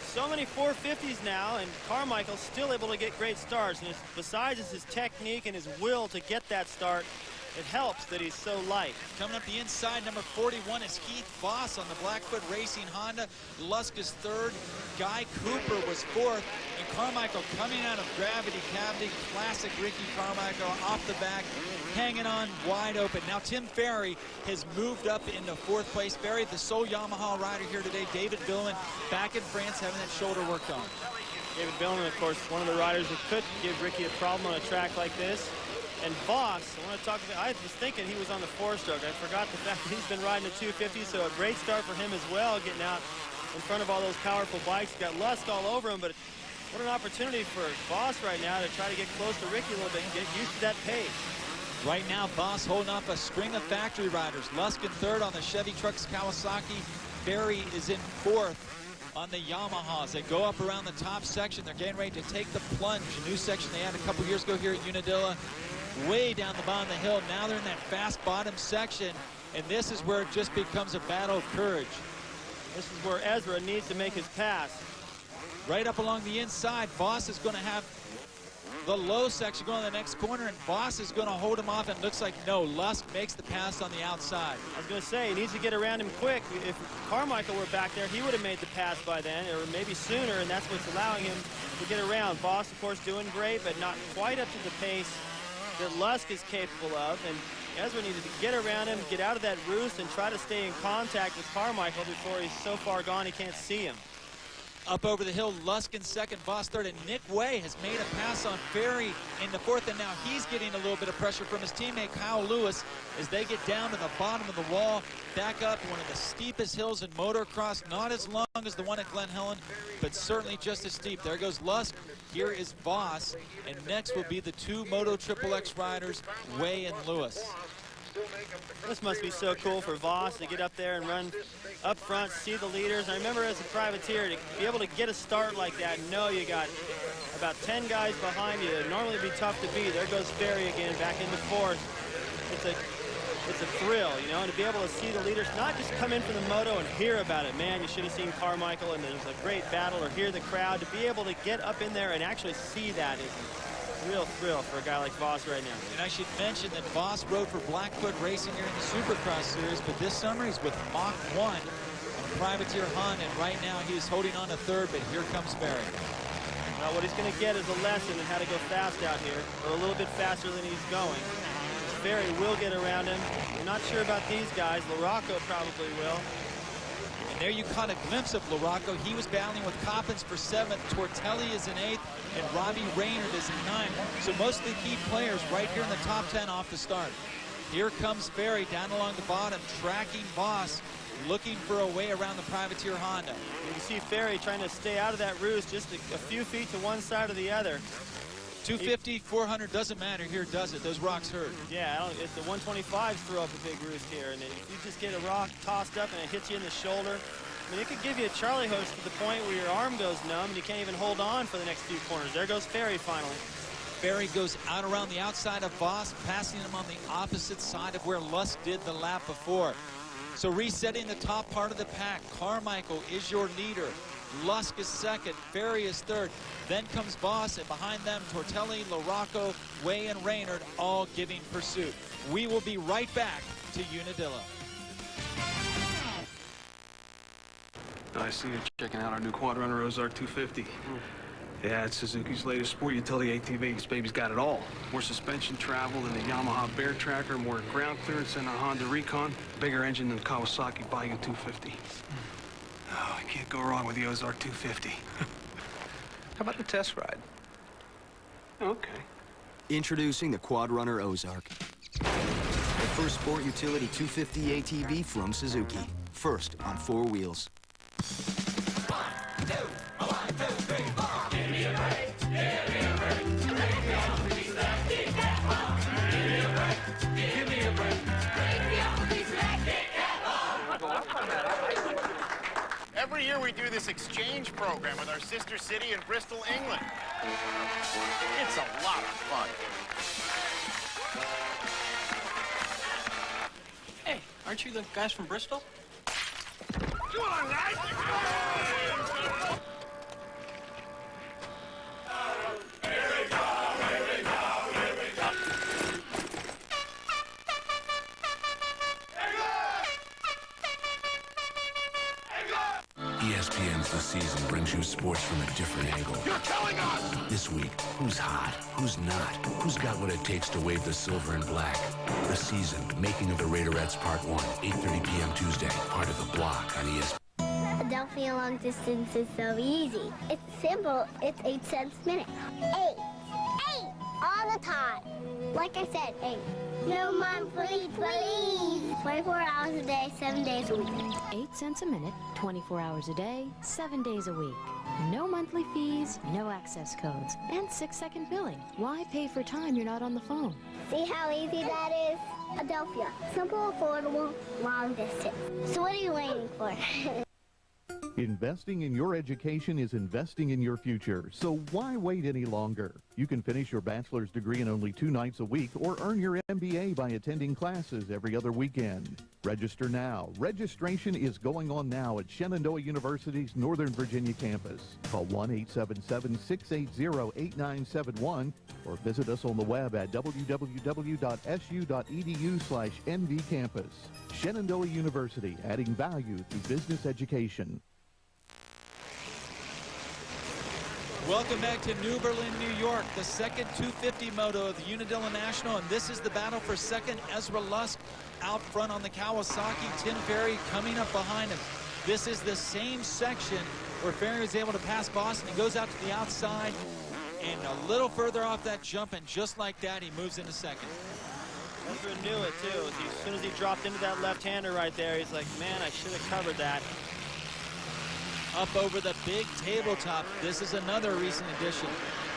so many 450s now, and Carmichael's still able to get great starts. And besides his technique and his will to get that start, it helps that he's so light. Coming up the inside, number 41 is Heath Voss on the Blackfoot Racing Honda. Lusk is 3rd. Guy Cooper was 4th. And Carmichael coming out of gravity cavity. Classic Ricky Carmichael off the back, hanging on wide open. Now Tim Ferry has moved up into 4th place. Ferry, the sole Yamaha rider here today. David Billman back in France having that shoulder worked on. David Billman, of course, one of the riders that could give Ricky a problem on a track like this. And Voss, I want to talk about, I was thinking he was on the 4-stroke. I forgot the fact that he's been riding a 250, so a great start for him as well, getting out in front of all those powerful bikes. Got Lusk all over him, but what an opportunity for Voss right now to try to get close to Ricky a little bit and get used to that pace. Right now, Voss holding off a string of factory riders. Lusk in 3rd on the Chevy trucks Kawasaki. Ferry is in 4th on the Yamahas. They go up around the top section. They're getting ready to take the plunge. A new section they had a couple years ago here at Unadilla. Way down the bottom of the hill. Now they're in that fast bottom section, and this is where it just becomes a battle of courage. This is where Ezra needs to make his pass. Right up along the inside, Voss is going to have the low section going to the next corner, and Voss is going to hold him off, and it looks like no, Lusk makes the pass on the outside. I was going to say, he needs to get around him quick. If Carmichael were back there, he would have made the pass by then, or maybe sooner, and that's what's allowing him to get around. Voss, of course, doing great, but not quite up to the pace that Lusk is capable of, and Ezra needed to get around him, get out of that roost, and try to stay in contact with Carmichael before he's so far gone he can't see him. Up over the hill, Lusk in 2nd, Voss 3rd, and Nick Way has made a pass on Ferry in the 4th, and now he's getting a little bit of pressure from his teammate Kyle Lewis as they get down to the bottom of the wall, back up one of the steepest hills in motocross, not as long as the one at Glen Helen, but certainly just as steep. There goes Lusk. Here is Voss, and next will be the 2 Moto XXX riders, Way and Lewis. This must be so cool for Voss to get up there and run up front, see the leaders. I remember as a privateer to be able to get a start like that and know you got about 10 guys behind you. It'd normally be tough to beat. There goes Ferry again, back into 4th. It's a thrill, you know, and to be able to see the leaders, not just come in from the moto and hear about it. Man, you should have seen Carmichael, and there's a great battle, or hear the crowd. To be able to get up in there and actually see that is a real thrill for a guy like Voss right now. And I should mention that Voss rode for Blackfoot Racing here in the Supercross Series, but this summer he's with Mach 1 on Privateer Honda, and right now he's holding on to 3rd, but here comes Ferry. Well, what he's going to get is a lesson in how to go fast out here, or a little bit faster than he's going. Ferry will get around him. I'm not sure about these guys. Larocco probably will. And there you caught a glimpse of Larocco. He was battling with Coppins for 7th. Tortelli is in 8th, and Robbie Raynard is in 9th. So most of the key players right here in the top 10 off the start. Here comes Ferry down along the bottom, tracking Voss, looking for a way around the Privateer Honda. You can see Ferry trying to stay out of that roost just a few feet to one side or the other. 250, 400, doesn't matter here, does it? Those rocks hurt. Yeah, the 125s throw up a big roost here, and if you just get a rock tossed up and it hits you in the shoulder, I mean, it could give you a Charlie horse to the point where your arm goes numb and you can't even hold on for the next few corners. There goes Ferry finally. Ferry goes out around the outside of Voss, passing him on the opposite side of where Lusk did the lap before. So resetting the top part of the pack, Carmichael is your leader. Lusk is second, Ferry is third. Then comes Voss, and behind them, Tortelli, LaRocco, Way, and Reynard, all giving pursuit. We will be right back to Unadilla. I see you checking out our new quad runner Ozark 250. Yeah, it's Suzuki's latest sport utility ATV. This baby's got it all. More suspension travel than the Yamaha Bear Tracker, more ground clearance than a Honda Recon, bigger engine than the Kawasaki Bayou 250. Oh, I can't go wrong with the Ozark 250. How about the test ride? Okay. Introducing the Quad Runner Ozark. The first sport utility 250 ATV from Suzuki. First on 4 wheels. 1, 2, 1, 2, 3, 4. Give me a break. Give me a break. Break me off a piece of that Kit Kat ball. Give me a break. Give me a break. Break me off a piece of that Kit Kat ball. Every year we do this exchange program with our sister city in Bristol, England. It's a lot of fun. Hey, aren't you the guys from Bristol? You want a knife? ESPN's The Season brings you sports from a different angle. You're killing us! This week, who's hot? Who's not? Who's got what it takes to wave the silver and black? The Season, making of the Raiderettes Part 1, 8:30 p.m. Tuesday, part of The Block on ESPN. Philadelphia long distance is so easy. It's simple. It's 8 cents a minute. 8. 8! All the time. Like I said, 8. No monthly, please. 24 hours a day, 7 days a week. 8 cents a minute, 24 hours a day, 7 days a week. No monthly fees, no access codes, and 6-second billing. Why pay for time you're not on the phone? See how easy that is? Philadelphia. Simple, affordable, long distance. So what are you waiting for? Investing in your education is investing in your future, so why wait any longer? You can finish your bachelor's degree in only 2 nights a week or earn your MBA by attending classes every other weekend. Register now. Registration is going on now at Shenandoah University's Northern Virginia campus. Call 1-877-680-8971 or visit us on the web at www.su.edu/NVcampus. Shenandoah University, adding value through business education. Welcome back to New Berlin, New York, the second 250 moto of the Unadilla National, and this is the battle for second. Ezra Lusk out front on the Kawasaki, Tim Ferry coming up behind him. This is the same section where Ferry was able to pass Boston. He goes out to the outside and a little further off that jump, and just like that, he moves into second. Ezra knew it, too. As soon as he dropped into that left-hander right there, he's like, man, I should have covered that. Up over the big tabletop. This is another recent addition.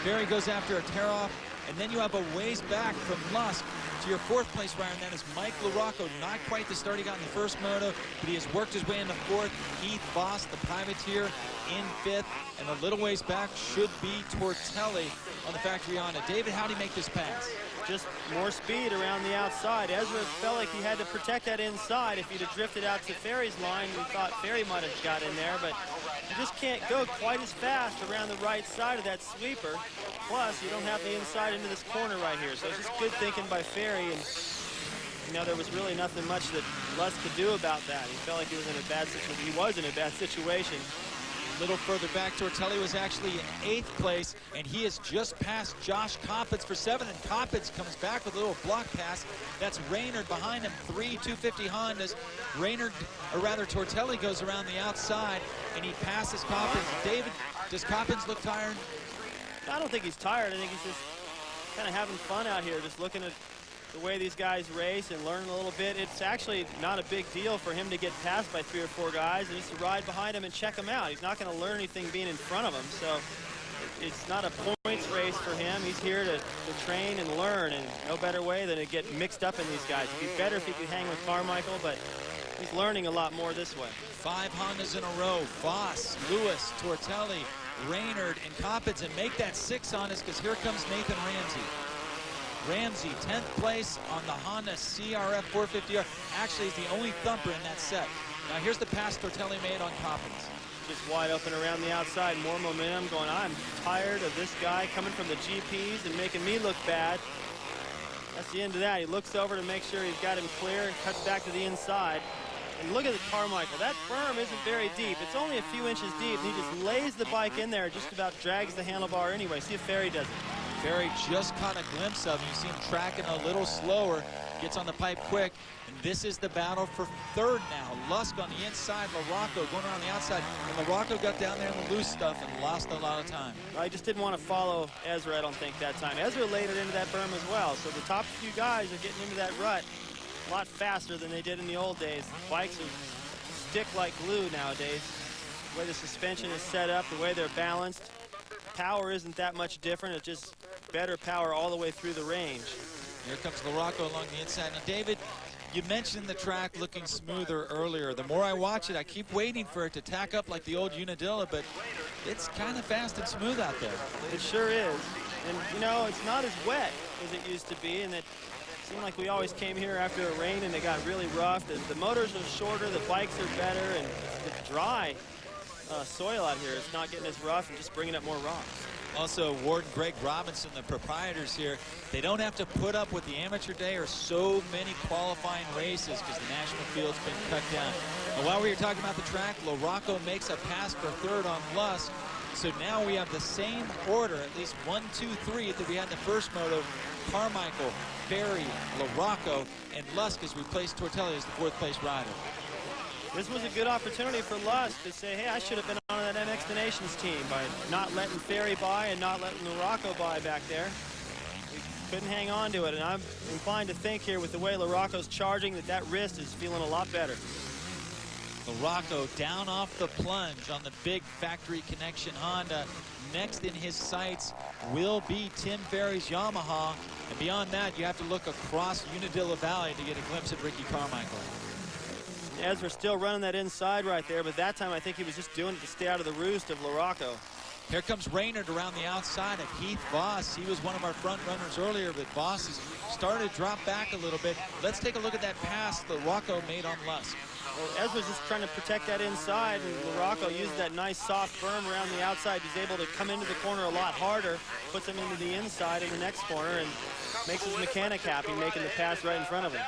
Ferry goes after a tear-off, and then you have a ways back from Lusk to your 4th place rider, and that is Mike LaRocco. Not quite the start he got in the first moto, but he has worked his way into 4th. Heath Voss, the privateer, in 5th, and a little ways back should be Tortelli on the factory Honda. David, how do you make this pass? Just more speed around the outside. Ezra felt like he had to protect that inside. If he'd have drifted out to Ferry's line, we thought Ferry might have got in there, but you just can't go quite as fast around the right side of that sweeper. Plus, you don't have the inside into this corner right here, so it's just good thinking by Ferry, and you know, there was really nothing much that Lusk could do about that. He felt like he was in a bad situation. He was in a bad situation. A little further back, Tortelli was actually in 8th place, and he has just passed Josh Coppins for 7th, and Coppins comes back with a little block pass. That's Reynard behind him, 3 250 Hondas. Reynard, or rather Tortelli, goes around the outside, and he passes Coppins. David, does Coppins look tired? I don't think he's tired. I think he's just kind of having fun out here, just looking at the way these guys race and learn a little bit. It's actually not a big deal for him to get passed by 3 or 4 guys and just to ride behind him and check him out. He's not going to learn anything being in front of him. So It's not a points race for him. He's here to train and learn, and no better way than to get mixed up in these guys. It'd be better if he could hang with Carmichael, but he's learning a lot more this way. 5 Hondas in a row. Voss, Lewis, Tortelli, Raynard, and Coppins, and make that 6 Hondas, because here comes Nathan Ramsey. Ramsey, 10th place on the Honda CRF 450R. Actually, is the only thumper in that set. Now here's the pass Tortelli made on Coppins. Just wide open around the outside, more momentum going. I'm tired of this guy coming from the GPs and making me look bad. That's the end of that. He looks over to make sure he's got him clear and cuts back to the inside. And look at the Carmichael. That berm isn't very deep. It's only a few inches deep, and he just lays the bike in there, just about drags the handlebar anyway. See if Ferry does it. Ferry just caught a glimpse of him. You see him tracking a little slower, gets on the pipe quick. And this is the battle for third now. Lusk on the inside, LaRocco going around the outside. And LaRocco got down there in the loose stuff and lost a lot of time. I just didn't want to follow Ezra, I don't think, that time. Ezra laid it into that berm as well. So the top few guys are getting into that rut a lot faster than they did in the old days. Bikes are stick like glue nowadays. The way the suspension is set up, the way they're balanced. Power isn't that much different. It's just better power all the way through the range. Here comes LaRocco along the inside. Now, David, you mentioned the track looking smoother earlier. The more I watch it, I keep waiting for it to tack up like the old Unadilla, but it's kind of fast and smooth out there. It sure is. And, you know, it's not as wet as it used to be, and it seemed like we always came here after a rain and it got really rough. The motors are shorter, the bikes are better, and it's dry soil out here. It's not getting as rough and just bringing up more rocks. Also, Ward and Greg Robinson, the proprietors here, they don't have to put up with the amateur day or so many qualifying races because the national field's been cut down. And while we were talking about the track, LaRocco makes a pass for third on Lusk. So now we have the same order, at least 1, 2, 3, that we had in the first moto. Carmichael, Ferry, LaRocco, and Lusk has replaced Tortelli as the 4th place rider. This was a good opportunity for Lusk to say, hey, I should have been on that MX Nations team by not letting Ferry by and not letting LaRocco by back there. We couldn't hang on to it, and I'm inclined to think here with the way LaRocco's charging that wrist is feeling a lot better. LaRocco down off the plunge on the big factory connection Honda. Next in his sights will be Tim Ferry's Yamaha, and beyond that you have to look across Unadilla Valley to get a glimpse at Ricky Carmichael. Ezra still running that inside right there, but that time I think he was just doing it to stay out of the roost of LaRocco. Here comes Raynard around the outside of Heath Voss. He was one of our front runners earlier, but Voss has started to drop back a little bit. Let's take a look at that pass LaRocco made on Lusk. Well, Ezra's just trying to protect that inside, and LaRocco used that nice soft berm around the outside. He's able to come into the corner a lot harder, puts him into the inside in the next corner, and makes his mechanic happy, making the pass right in front of him.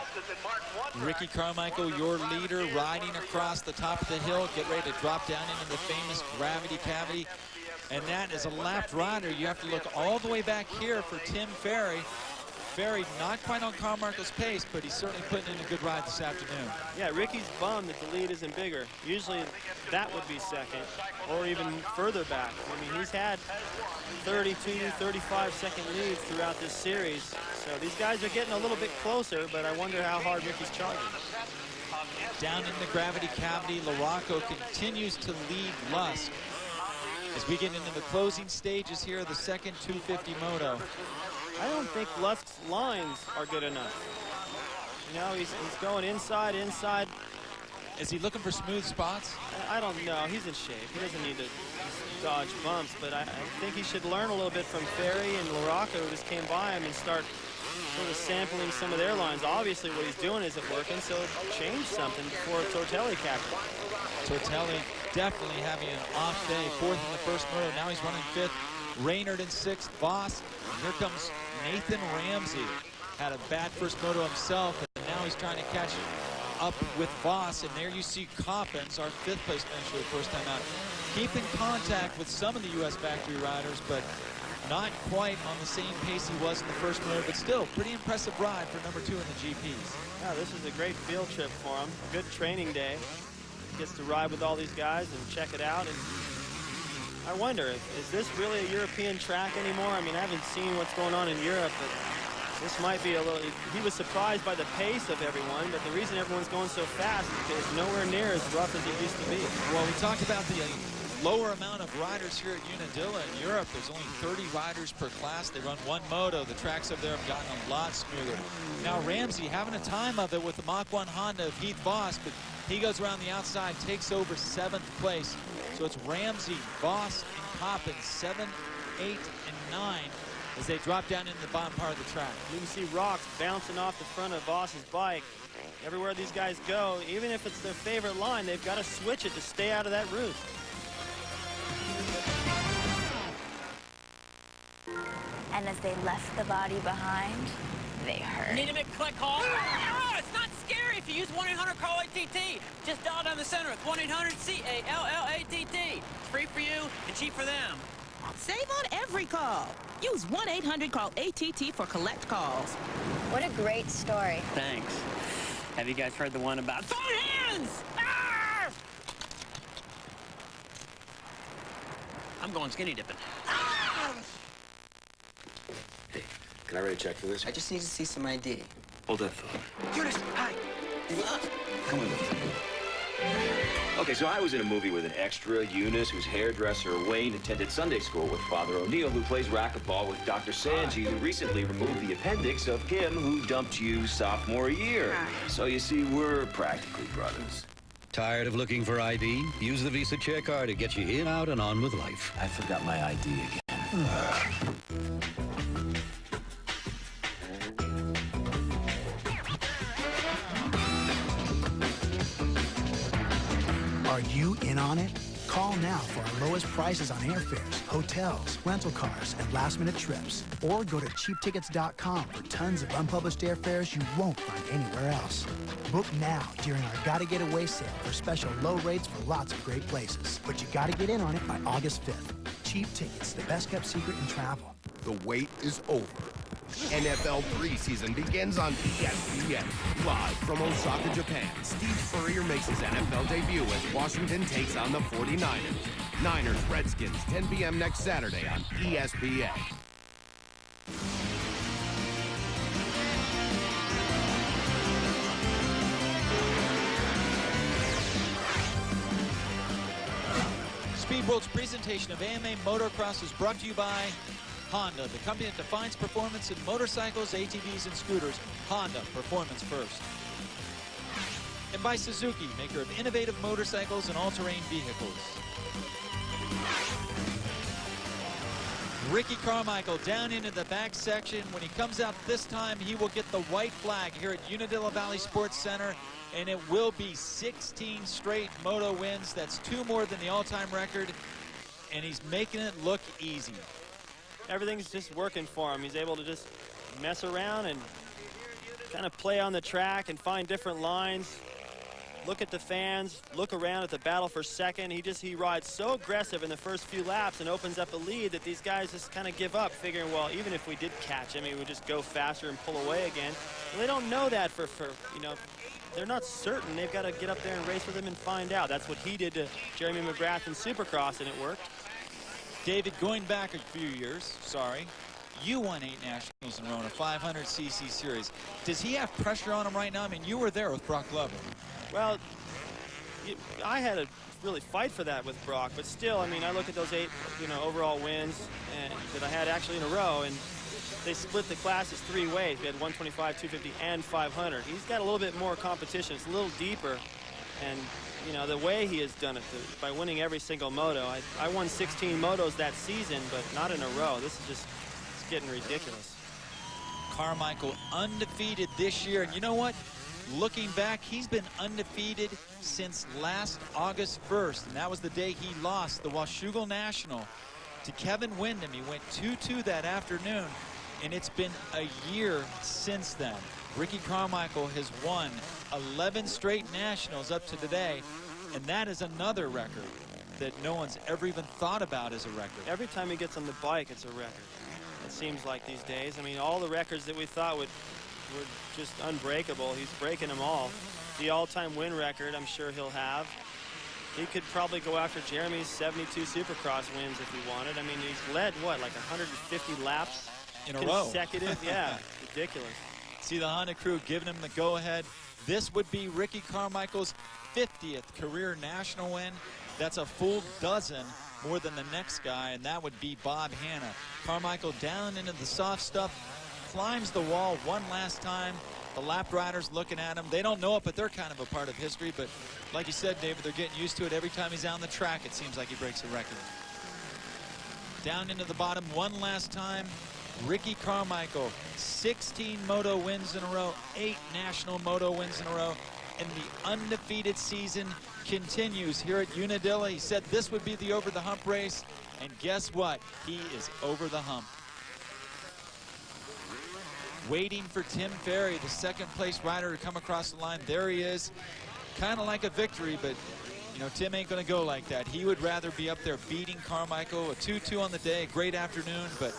Ricky Carmichael, your leader, riding across the top of the hill, get ready to drop down into the famous gravity cavity. And that is a lapped rider. You have to look all the way back here for Tim Ferry. Ferry not quite on Carmichael's pace, but he's certainly putting in a good ride this afternoon. Yeah, Ricky's bummed that the lead isn't bigger. Usually that would be second or even further back. I mean, he's had 32, 35-second leads throughout this series. So these guys are getting a little bit closer, but I wonder how hard Ricky's charging. Down in the gravity cavity, LaRocco continues to lead Lusk. As we get into the closing stages here of the second 250 moto. I don't think Lusk's lines are good enough. You know, he's going inside. Is he looking for smooth spots? I don't know. He's in shape. He doesn't need to dodge bumps, but I think he should learn a little bit from Ferry and LaRocco, who just came by him, and start sort of sampling some of their lines. Obviously, what he's doing isn't working, so change something before Tortelli captures. Tortelli definitely having an off day. 4th in the first moto. Now he's running 5th. Raynard in 6th. Voss. And here comes Nathan Ramsey. Had a bad first moto himself, and now he's trying to catch up with Voss. And there you see Coppins, our 5th place finisher the first time out. Keep in contact with some of the U.S. factory riders, but not quite on the same pace he was in the first moto, but still pretty impressive ride for number 2 in the GPs. Yeah, this is a great field trip for him. Good training day. Gets to ride with all these guys and check it out. And I wonder, is this really a European track anymore? I mean, I haven't seen what's going on in Europe, but this might be a little... He was surprised by the pace of everyone, but the reason everyone's going so fast is because it's nowhere near as rough as it used to be. Well, we talked about the lower amount of riders here at Unadilla. In Europe, there's only 30 riders per class. They run one moto. The tracks up there have gotten a lot smoother. Now Ramsey having a time of it with the Mach 1 Honda of Heath Voss, but he goes around the outside, takes over 7th place. So it's Ramsey, Voss, and Coppin, 7, 8, and 9 as they drop down into the bottom part of the track. You can see rocks bouncing off the front of Voss's bike. Everywhere these guys go, even if it's their favorite line, they've got to switch it to stay out of that route. And as they left the body behind, they heard. Need a collect call? Oh, it's not scary if you use 1-800-CALL-ATT. Just dial down the center with 1-800-CALLATT. It's free for you and cheap for them. Save on every call. Use 1-800-CALL-ATT for collect calls. What a great story. Thanks. Have you guys heard the one about phone hands? Ah! I'm going skinny dipping. Ah! Hey, can I write a check for this? I just need to see some ID. Hold that thought. Eunice, hi. Come with me. Okay, so I was in a movie with an extra, Eunice, whose hairdresser, Wayne, attended Sunday school with Father O'Neill, who plays racquetball with Dr. Sanji, who recently removed the appendix of him who dumped you sophomore year. So you see, we're practically brothers. Tired of looking for ID? Use the Visa Chair card to get you in, out, and on with life. I forgot my ID again. Are you in on it? Call now for our lowest prices on airfares, hotels, rental cars, and last-minute trips. Or go to cheaptickets.com for tons of unpublished airfares you won't find anywhere else. Book now during our Gotta Get Away sale for special low rates for lots of great places. But you gotta get in on it by August 5th. Cheap Tickets, the best-kept secret in travel. The wait is over. NFL preseason begins on ESPN. Live from Osaka, Japan, Steve Spurrier makes his NFL debut as Washington takes on the 49ers. Niners, Redskins, 10 p.m. next Saturday on ESPN. Speed World's presentation of AMA Motocross is brought to you by Honda, the company that defines performance in motorcycles, ATVs, and scooters. Honda, performance first. And by Suzuki, maker of innovative motorcycles and all-terrain vehicles. Ricky Carmichael down into the back section. When he comes out this time, he will get the white flag here at Unadilla Valley Sports Center, and it will be 16 straight moto wins. That's 2 more than the all-time record, and he's making it look easy. Everything's just working for him. He's able to just mess around and kind of play on the track and find different lines, look at the fans, look around at the battle for second. He rides so aggressive in the first few laps and opens up a lead that these guys just kind of give up, figuring, well, even if we did catch him, he would just go faster and pull away again. Well, they don't know that for you know, they're not certain. They've got to get up there and race with him and find out. That's what he did to Jeremy McGrath in Supercross, and it worked. David, going back a few years, you won 8 nationals in a row in a 500cc series. Does he have pressure on him right now? I mean, you were there with Brock Glover. Well, I had to really fight for that with Brock, but still, I mean, I look at those 8, overall wins that I had actually in a row, and they split the classes 3 ways. We had 125, 250, and 500. He's got a little bit more competition. It's a little deeper, and the way he has done it by winning every single moto. I won 16 motos that season, but not in a row. This is just, it's getting ridiculous. Carmichael undefeated this year, and you know what? Looking back, he's been undefeated since last August 1st, and that was the day he lost the Washougal National to Kevin Windham. He went 2-2 that afternoon, and it's been a year since then. Ricky Carmichael has won 11 straight nationals up to today, and that is another record that no one's ever even thought about as a record. Every time he gets on the bike, it's a record. It seems like these days. I mean, all the records that we thought were just unbreakable, he's breaking them all. The all-time win record, I'm sure he'll have. He could probably go after Jeremy's 72 Supercross wins if he wanted. I mean, he's led, what, like 150 laps in a row? Consecutive? Yeah, ridiculous. See the Honda crew giving him the go-ahead. This would be Ricky Carmichael's 50th career national win. That's a full dozen more than the next guy, and that would be Bob Hanna. Carmichael down into the soft stuff, climbs the wall one last time. The lap riders looking at him. They don't know it, but they're kind of a part of history. But like you said, David, they're getting used to it. Every time he's on the track, it seems like he breaks a record. Down into the bottom one last time. Ricky Carmichael, 16 Moto wins in a row, 8 national Moto wins in a row, and the undefeated season continues here at Unadilla. He said this would be the over-the-hump race, and guess what? He is over the hump. Waiting for Tim Ferry, the second-place rider, to come across the line. There he is, kind of like a victory, but you know, Tim ain't going to go like that. He would rather be up there beating Carmichael. A 2-2 on the day, great afternoon, but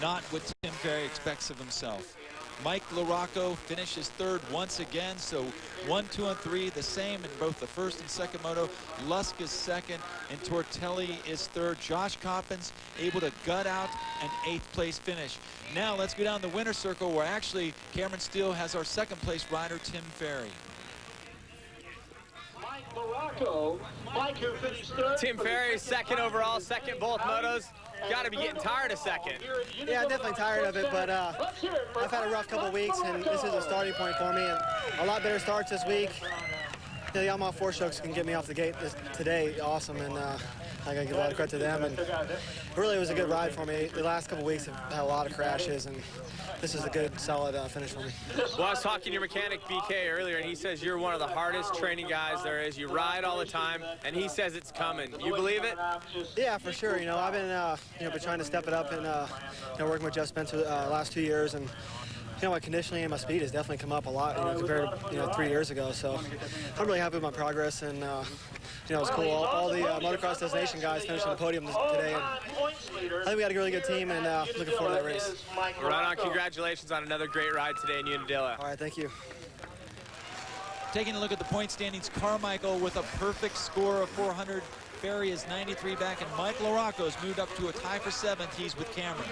not what Tim Ferry expects of himself. Mike LaRocco finishes third once again, so 1, 2, and 3 the same in both the first and second moto. Lusk is second, and Tortelli is third. Josh Coppins able to gut out an 8th place finish. Now let's go down the winner's circle, where actually Cameron Steele has our second place rider, Tim Ferry. Mike LaRocco, Mike who finished third. Tim Ferry is second overall, second both motos. Got to be getting tired of second. Yeah, definitely tired of it, but I've had a rough couple weeks, and this is a starting point for me. And a lot better starts this week. The Yamaha 4-strokes can get me off the gate today, awesome, and I got to give a lot of credit to them. And really, it was a good ride for me. The last couple weeks have had a lot of crashes, and this is a good, solid finish for me. Well, I was talking to your mechanic, BK, earlier, and he says you're one of the hardest training guys there is. You ride all the time, and he says it's coming. You believe it? Yeah, for sure. You know, I've been, been trying to step it up and, working with Jeff Spencer the last 2 years, and my conditioning and my speed has definitely come up a lot, compared to, 3 years ago. So I'm really happy with my progress, and, it was cool. All the Motocross Destination guys finished on the podium today, and I think we got a really good team, and looking forward to that race. Right on. Congratulations on another great ride today in Unadilla. All right, thank you. Taking a look at the point standings, Carmichael with a perfect score of 400. Ferry is 93 back, and Mike LaRocco's moved up to a tie for 7th. He's with Cameron.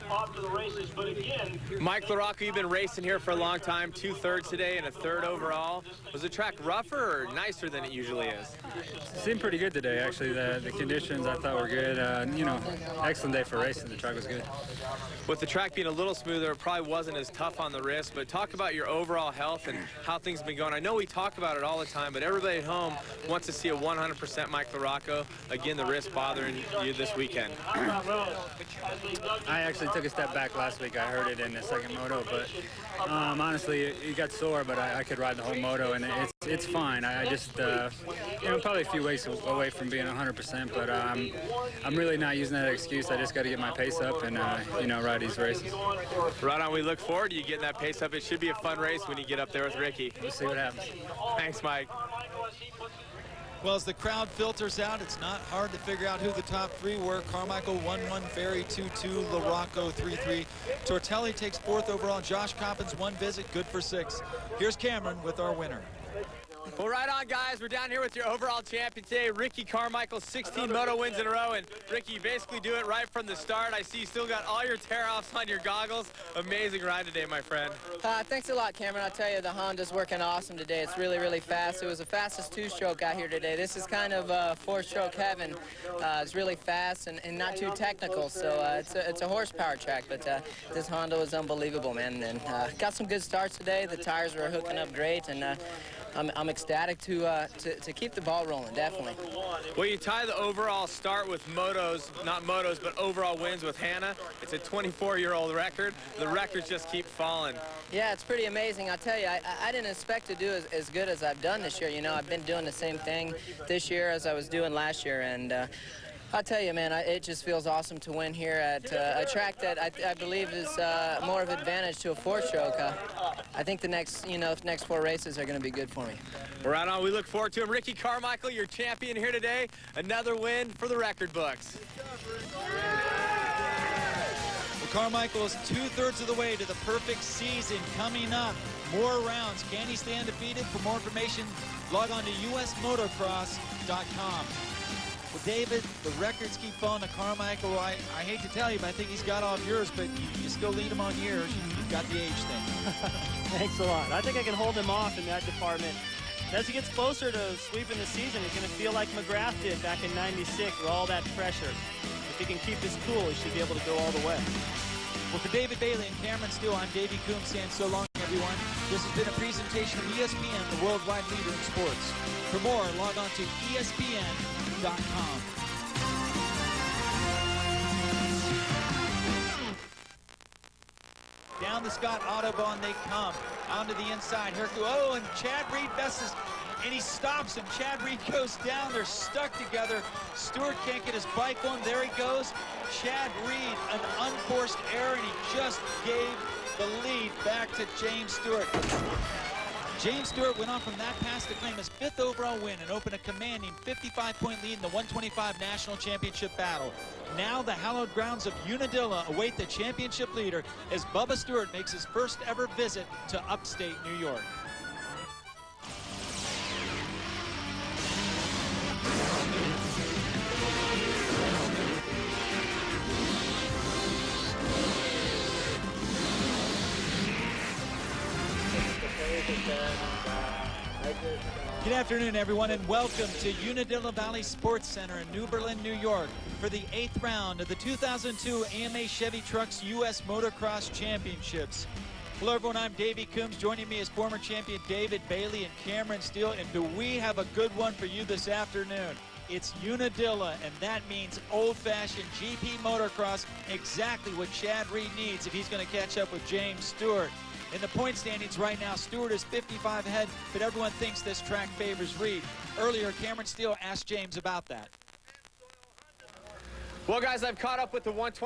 Off to the races, but again, Mike LaRocco, you've been racing here for a long time, 2 thirds today and a 3rd overall. Was the track rougher or nicer than it usually is? It seemed pretty good today, actually. The conditions I thought were good. Excellent day for racing. The track was good. With the track being a little smoother, it probably wasn't as tough on the wrist, but talk about your overall health and how things have been going. I know we talk about it all the time, but everybody at home wants to see a 100% Mike LaRocco. Again, the wrist bothering you this weekend. I actually took a step back last week. I hurt it in the second moto, but honestly, it got sore, but I could ride the whole moto, and it's fine. I just, probably a few weeks away from being 100%, but I'm really not using that excuse. I just got to get my pace up and, ride these races. Right on. We look forward to you getting that pace up. It should be a fun race when you get up there with Ricky. We'll see what happens. Thanks, Mike. Well, as the crowd filters out, it's not hard to figure out who the top 3 were. Carmichael 1-1, Ferry 2-2, LaRocco 3-3. Tortelli takes 4th overall. Josh Coppins 1 visit, good for 6. Here's Cameron with our winner. Well, right on, guys. We're down here with your overall champion today, Ricky Carmichael, 16 moto wins in a row. And Ricky, you basically do it right from the start. I see you still got all your tear-offs on your goggles. Amazing ride today, my friend. Thanks a lot, Cameron. I'll tell you, the Honda's working awesome today. It's really, really fast. It was the fastest 2-stroke out here today. This is kind of 4-stroke heaven. It's really fast and not too technical, so it's a horsepower track. But this Honda was unbelievable, man. And got some good starts today. The tires were hooking up great, and I'm ecstatic to keep the ball rolling, definitely. Well, you tie the overall start with motos, not motos, but overall wins with Hanna. It's a 24-year-old record. The records just keep falling. Yeah, it's pretty amazing. I'll tell you, I didn't expect to do as good as I've done this year. I've been doing the same thing this year as I was doing last year, and I'll tell you, man, it just feels awesome to win here at a track that I believe is more of an advantage to a 4-stroke. I think the next 4 races are going to be good for me. Right on. We look forward to him. Ricky Carmichael, your champion here today. Another win for the record books. Well, Carmichael is 2/3 of the way to the perfect season coming up. More rounds. Can he stay undefeated? For more information, log on to usmotocross.com. Well, David, the records keep falling to Carmichael. I hate to tell you, but I think he's got all of yours, but you still lead him on years. You've got the age thing. Thanks a lot. I think I can hold him off in that department. As he gets closer to sweeping the season, he's going to feel like McGrath did back in '96 with all that pressure. If he can keep his cool, he should be able to go all the way. Well, for David Bailey and Cameron Steele, I'm Davey Coombs saying so long, everyone. This has been a presentation of ESPN, the worldwide leader in sports. For more, log on to ESPN.com. Down the Scott Autobahn they come. Onto the inside. Oh, and Chad Reed besses, and he stops him. Chad Reed goes down. They're stuck together. Stewart can't get his bike going. There he goes. Chad Reed, an unforced error, and he just gave the lead back to James Stewart. James Stewart went on from that pass to claim his 5th overall win and open a commanding 55-point lead in the 125 National Championship battle. Now the hallowed grounds of Unadilla await the championship leader as Bubba Stewart makes his first ever visit to upstate New York. Good afternoon, everyone, and welcome to Unadilla Valley Sports Center in New Berlin, New York for the 8th round of the 2002 AMA Chevy Trucks U.S. Motocross Championships. Hello, everyone. I'm Davey Coombs. Joining me is former champion David Bailey and Cameron Steele. And do we have a good one for you this afternoon? It's Unadilla, and that means old-fashioned GP motocross, exactly what Chad Reed needs if he's going to catch up with James Stewart. In the point standings right now, Stewart is 55 ahead, but everyone thinks this track favors Reed. Earlier, Cameron Steele asked James about that. Well, guys, I've caught up with the 120.